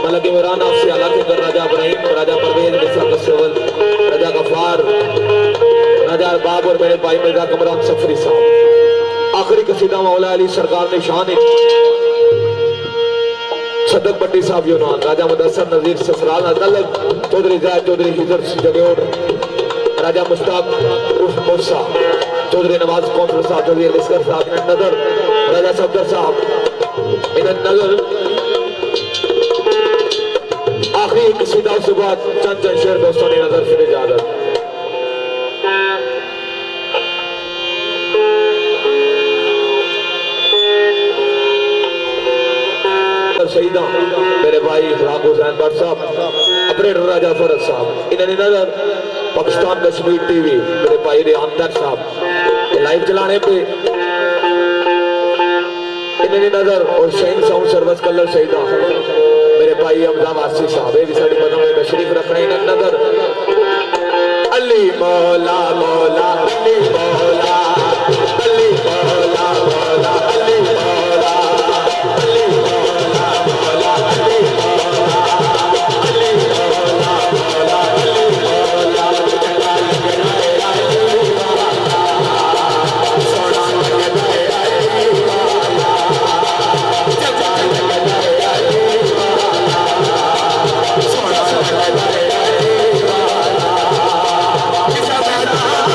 मलक इमरान आपसे हालांकि कर राजा इब्राहिम राजा परवेज मिर्जा कसवल राजा गफार राजा बाब और मेरे भाई मिर्जा कमरान सफरी साहब आखिरी कसीदा मौला अली सरकार ने शान सदक पट्टी साहब यूनान राजा मुदस्सर नजीर ससराल अदलत चौधरी जायद चौधरी हिजर जगोर राजा मुश्ताक उर्फ मूसा चौधरी नवाज कौंसलर साहब चौधरी लिस्कर साहब इनन नजर राजा सफदर साहब इनन नजर आखिरी कसीदा उसके बाद चंद चंद शेर दोस्तों ने नजर फिर इजाजत शहीदा मेरे भाई इखलाक हुसैन भट्ट साहब ऑपरेटर राजा फरज साहब इन्होंने नजर पाकिस्तान कश्मीर टीवी मेरे भाई रेहान तक साहब लाइव चलाने पे इन्होंने नजर और शहीद साउंड सर्विस कलर शहीदा मेरे भाई हमजा वासी साहब ये भी साड़ी कदम में तशरीफ रख रहे हैं नजर अली मौला मौला अली मौला अली मौला मौला अली मौला अली मौला मौला अली मौला अली मौला मौला अली मौला चंगा लगना है अली मौला सोना लगना है अली मौला चंगा लगना है अली मौला सोना लगना है अली मौला किसा मैदान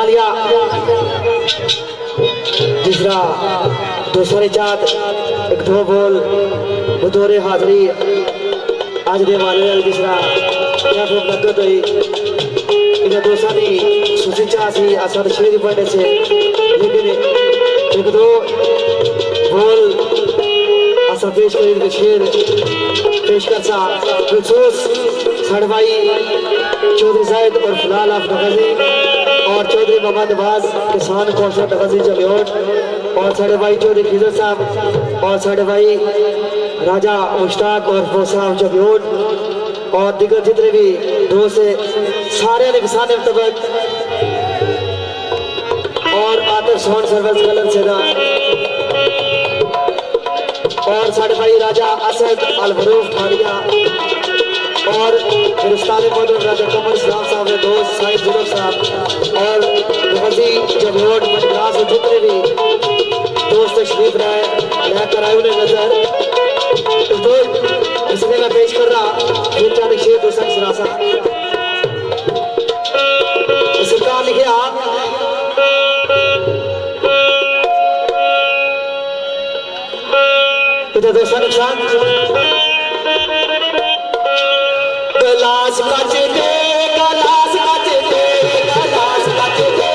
तालियां तीसरा दूसरा निचात एक दो बोल बतौरे हाजरी अज दे वाले तीसरा क्या फिर लगत हुई इन्हें दोस्तों की सूची चाह सी आसान छे की पढ़ने से लेकिन एक दो बोल आसान पेश करी शेर पेश कर सा बिलखसूस साढ़े भाई चौधरी जायद और फिलहाल आप नवाजी और चौधरी मोहम्मद नवाज किसान कौशल नवाजी जम्योट और साढ़े भाई चौधरी खिजर साहब और साढ़े भाई राजा मुश्ताक और फौज साहब जम्योट और दिगर जितने भी दोस्त से सारे ने किसान तबक और आतिफ सोन सर्विस कलर से ना और साढ़े भाई राजा असद अल बरूफ थानिया और हिंदुस्तान मौजूद राजा कमर इस्लाम साहब ने दोस्त साहिब जुलूफ साहब और नवाजी जम्योट मद्रास और जितने भी दोस्त तशरीफ रहे लेकर आए उन्हें नजर तो इसलिए मैं पेश कर रहा फिर चाहे शेर दोस्तों सरासा सरकार लिखे आप इधर दोस्तों नुकसान गलास कच दे गलास कच दे गलास कच दे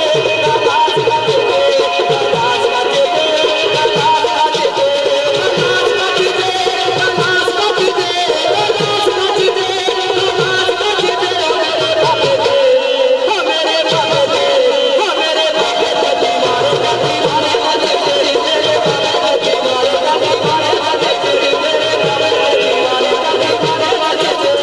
गलास कच दे गलास कच दे गलास कच दे गलास कच दे गलास कच दे गलास कच दे गलास कच दे हो मेरे बाबे दे हो मेरे बाबे दे दीवारे का दीवारे का तेरी तेरे बाबे का दीवारे का दीवारे का तेरी तेरे बाबे का दीवारे का दीवारे का तेरे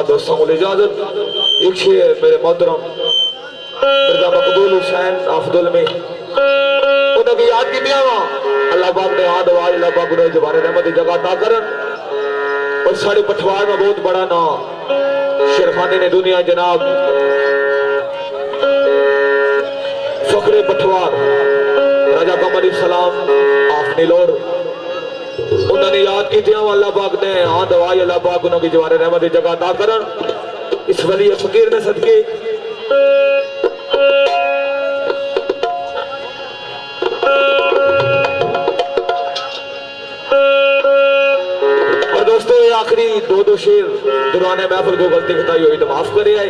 दोस्तों को इजाजत। एक शेर मेरे मोहतरम मिर्जा मकबूल हुसैन अफदुल में उन्होंने याद की दिया अल्लाह पाक ने याद आवाज अल्लाह पाक ने जबारे रहमत जगह अता करन। और साढ़े पठवार में बहुत बड़ा ना शेरखानी ने दुनिया जनाब फखरे पठवार राजा कमर सलाम आप नीलोर उन्होंने याद की अल्लाह पाक ने हाँ दवाई अल्लाह पाक उन्होंने जवारे रहमत जगह अता करन। इस वली फकीर ने सदके और दोस्तों ये आखिरी दो शेर दुराने महफिल को गलती खताई हुई तो माफ करे आए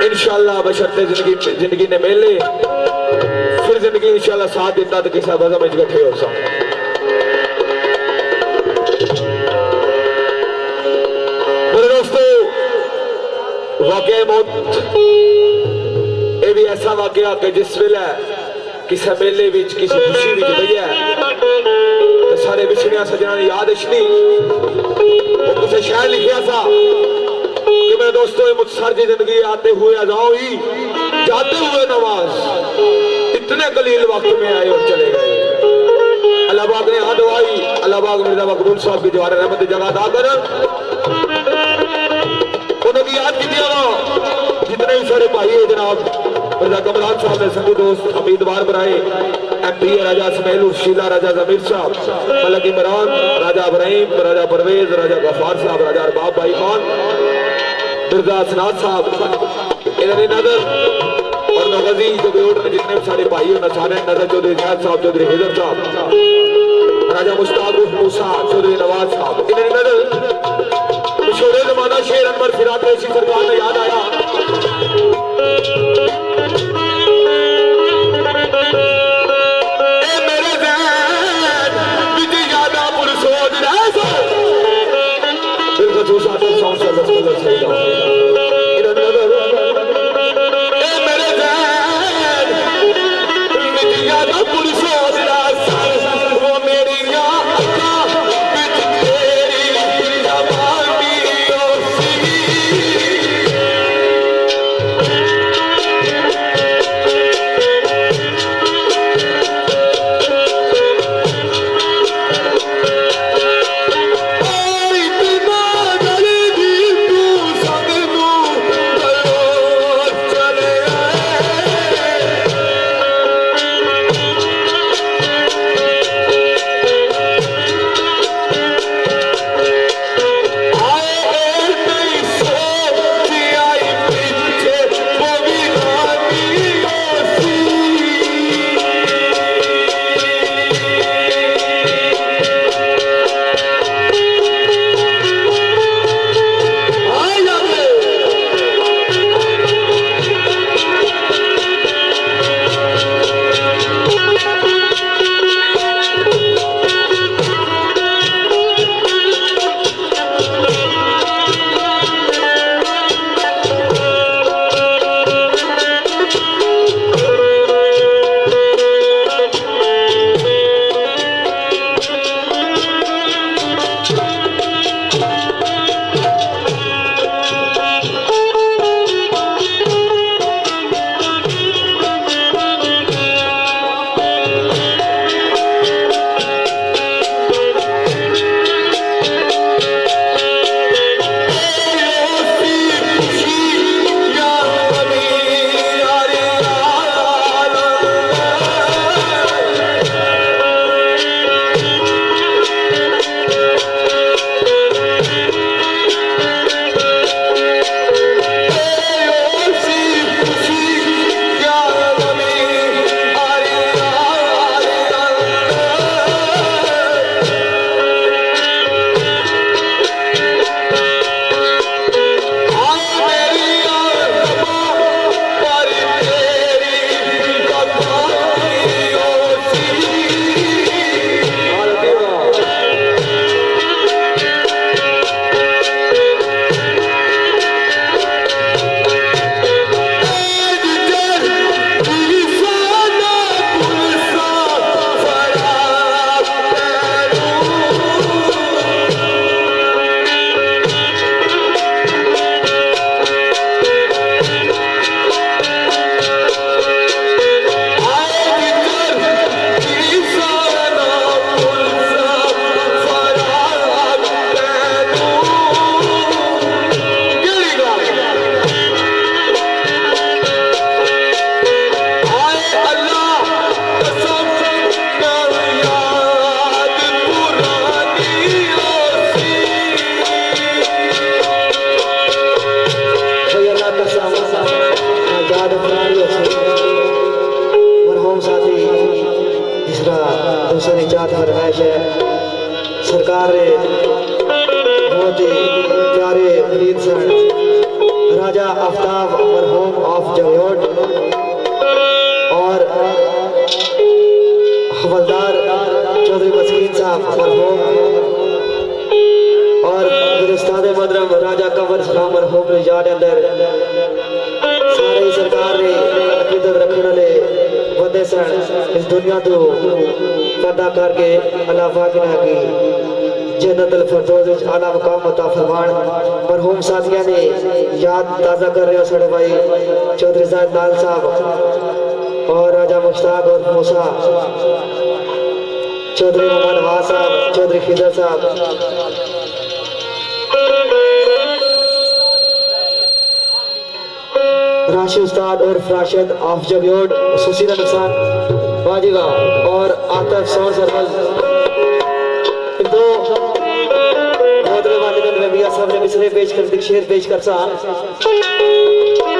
इंशाअल्लाह बशर्ते जिंदगी ने मेले फिर जिंदगी इंशाअल्लाह साथ देता तो किसी वजह में इकट्ठे हो सकते। वाकया मौत ये भी ऐसा वाकया कि जिस वेले किसी मेले विच किसी खुशी विच भैया तो सारे विछड़िया सजना की याद नहीं किसी शायर लिखिया था कि मेरे दोस्तों ये मुझसर की जिंदगी आते हुए अजाओ ही जाते हुए नमाज इतने कलील वक्त में आए और चले गए। अल्लाह पाक ने यहाँ दवाई अल्लाह पाक मिर्जा मकबूल साहब की जवारे रहमत जगह अदा कर उन्होंने याद की जितने भी सारे भाई है जनाब मिर्जा कमरान साहब ने संगी दोस्त उम्मीदवार बनाए MP राजा इसमाइल शीला राजा जमीर साहब मलक इमरान राजा इब्राहिम राजा परवेज राजा गफार साहब राजा अरबाब भाई खान मिर्जा असनाद साहब इन्होंने नजर और नगजी जो बेउट में जितने भी सारे भाई हैं सारे नजर चौधरी जैद साहब चौधरी हिजर साहब राजा मुश्ताक मूसा चौधरी नवाज साहब इन्होंने नजर मशहूर जमाना शेर अनवर फिरात ऐसी सरकार में याद आया साढ़े फरारी मरहूम साथी जिसका दूसरा निजात फरमाइश है सरकार ने बहुत ही प्यारे वीर सन राजा आफ्ताब मरहूम ऑफ जवेयोट और हवलदार चौधरी मस्कीन साहब मरहूम और गिरस्तान मदरम राजा कंवर सलाम मरहूम ने याद अंदर सारे सरकार ने अकीदत रखने वाले बंदे सन इस दुनिया तो पैदा करके अल्लाह पाक ने जन्नत अल फिरदौस आला मकाम अता फरमान। मरहूम साथियों ने याद ताज़ा कर रहे हो साढ़े भाई चौधरी जाहिद लाल साहब और राजा मुश्ताक और मूसा चौधरी मोहम्मद नवाज साहब चौधरी खिदर साहब राशि उस्ताद और फराशद ऑफ जवेयोट सुशीला नुकसान वाजिगा और आतफ सौर सरवज दो मियां साहब ने मिसरे पेश कर शेर पेश कर सा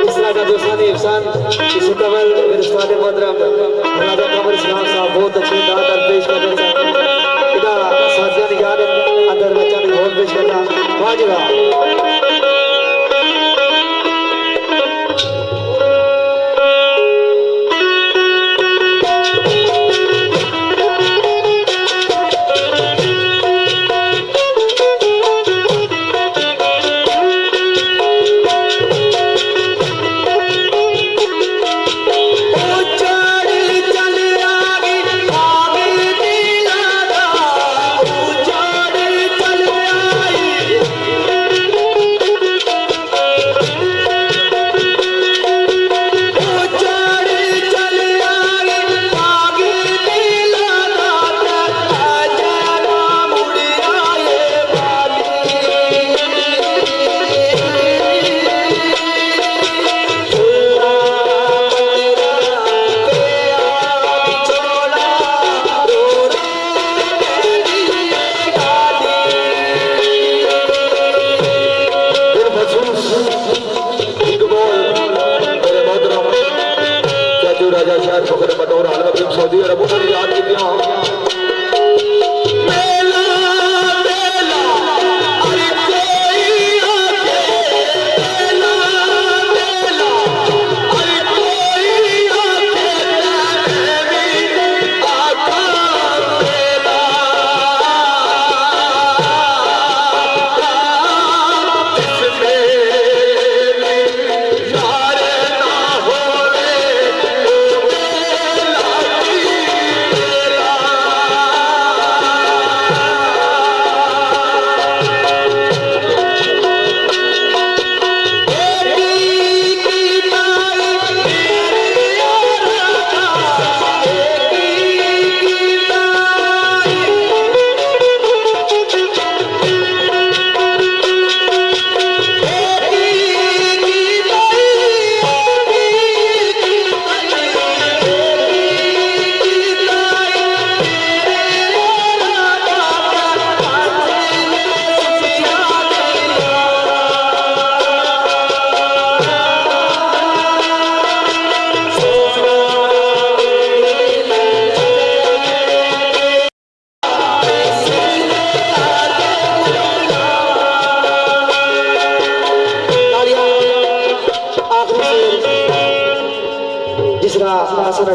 इस तरह का दोस्तानी इफ्सान इस कमल विरस्तान मदरम राजा कंवर इस्लाम साहब बहुत अच्छे दाद पेश कर रहे हैं इदा साथियों ने याद अंदर बच्चा ने बहुत पेश करना वाजिगा सऊदी अरब ने याद किया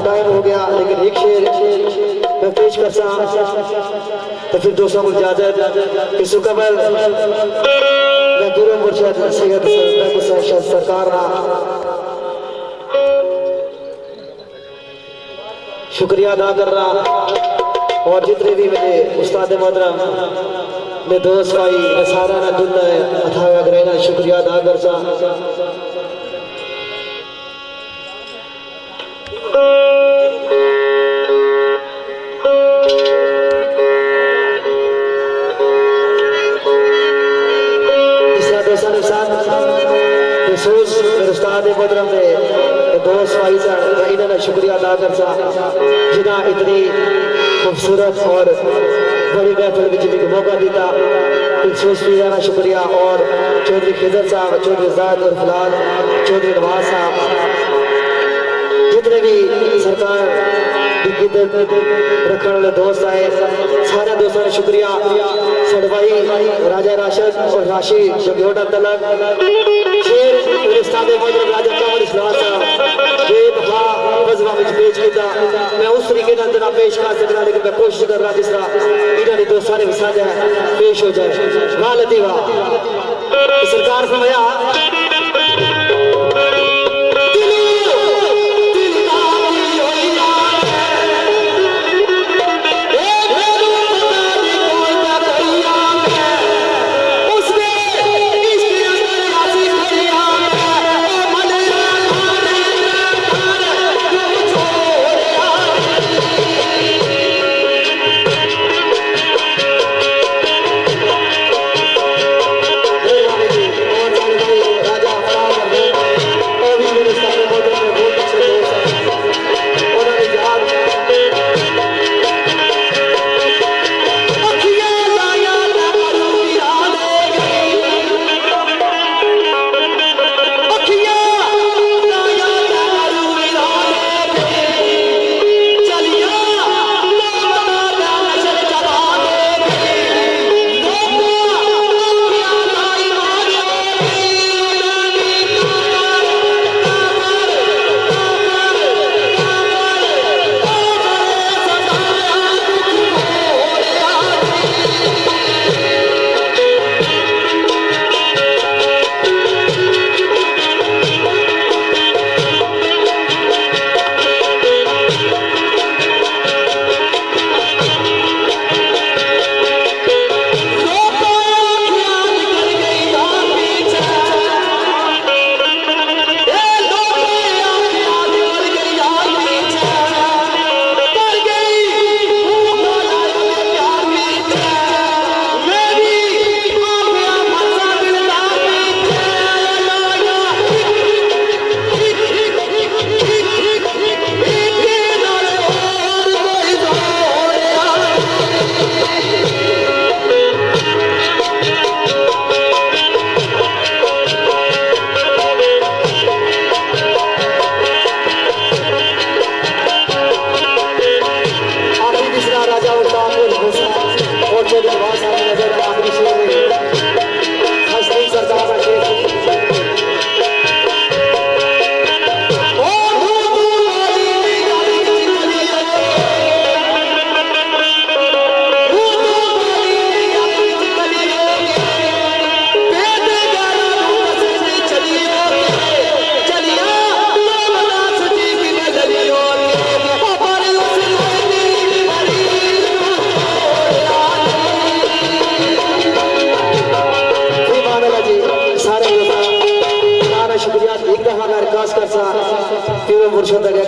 टाइम हो गया लेकिन एक शेर मैं पेश कर तो फिर दोस्तों को इजाजत इस कबल मैं गुरु मुर्शद सैयद सरकार शुक्रिया अदा कर रहा और जितने भी मेरे उस्ताद मोहतरम ने दोस्त भाई सारा ना दुल्ला अथा अग्रहण शुक्रिया अदा कर सा शुक्रिया अदा कर सा जिन्हें इतनी खूबसूरत और बड़ी महफिल में मौका दिता ज़्यादा शुक्रिया और चौधरी खिजर साहब चौधरी जाहिद और फिलहाल चौधरी नवाज साहब इज्जत रखने वाले दोस्त आए, सारे दोस्तों का शुक्रिया। सड़वाई राजा राशद और राशि जगोड़ा तलक शेर उस्ताद मोहतरम राजा कमर इस्लाम साहब बेबहा वज़वा विच पेश किया। मैं उस तरीके नाल जनाब पेश कर सकना, लेकिन मैं कोशिश कर रहा जिस तरह इन्होंने दो सारे विसाजा पेश हो जाए। वाह लतीवा सरकार फरमाया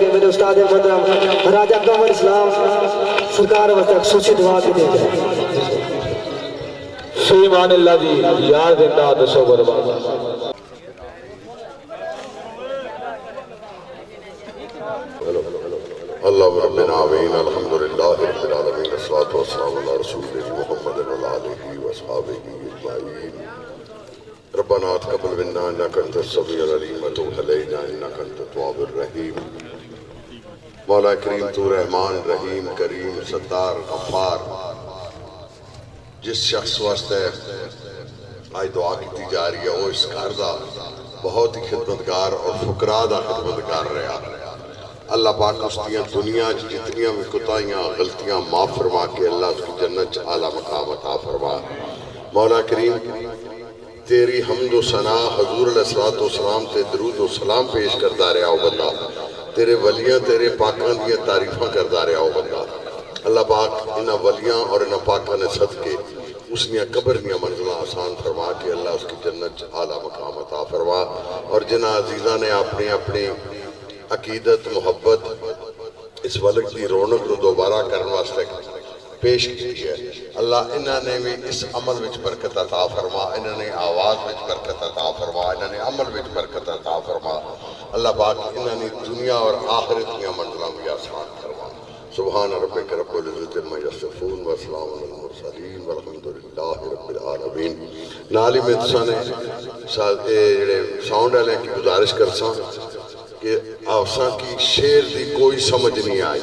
मेरे उस्ताद मोहतरम राजा कमर इस्लाम सरकार वक्त सूची दुआ की देते हैं। सुभान अल्लाह जी यार जिंदा दसो बर्बाद। अल्लाह रब्बिना आमीन अल्हम्दुलिल्लाह रब्बिल आलमीन अस्सलातु वस्सलामु अला रसूलिल्लाह मुहम्मद व अला आलिहि व अस्हाबिहि अजमाईन। रब्बना तक़ब्बल मिन्ना इन्नका अंतस समीउल अलीम व तुब अलैना इन्नका अंतत तव्वाबुर रहीम। मौला करीम तू रहमान रहीम करीम सत्तार गफ्फार, जिस शख्स वास्ते आज दुआ की जा रही है वो इस घर का बहुत ही खिदमतगार और फुकरा का खिदमतगार रहा। अल्लाह पाक उसकी दुनिया जितनियां भी कोताहियां गलतियां माफ फरमा के अल्लाह उसकी जन्नत आला मकाम अता फरमा। मौला करीम तेरी हम्द व सना हजूर अलैहिस्सलाम ते दरूद व सलाम पेश करता रहा हो बंदा, तेरे वलियां तेरे पाकां दी तारीफां करता रहा हो बंदा। अल्लाह पाक इन्हां वलियां और इन्हां पाकां ने सदके उसनिया कब्र दियां मंजिलां आसान फरमा के अल्लाह उसकी जन्नत आला मकाम अता फरमा। और जिन्हां अजीज़ां ने अपनी अपनी अकीदत मुहब्बत इस वलक की रौनक को दोबारा करने वास्ते पेश की है, अल्लाह इन्होंने भी इस अमल में बरकत अता फरमा, इन्होंने आवाज़ में बरकत अता फरमा, इन्होंने अमल में बरकत अता फरमा। अल्लाह पाक इन्होंने दुनिया और आखिरत की मंजिलां भी आसान फरमा। सुभान रब्बिक रब्बिल इज्जति अम्मा यसिफून व सलामुन अलल मुरसलीन वल्हम्दुलिल्लाहि रब्बिल आलमीन। नाल ही मैं तुसाने जेड़े साउंड वाले की गुजारिश करसा कि आसा की शेर की कोई समझ नहीं आई,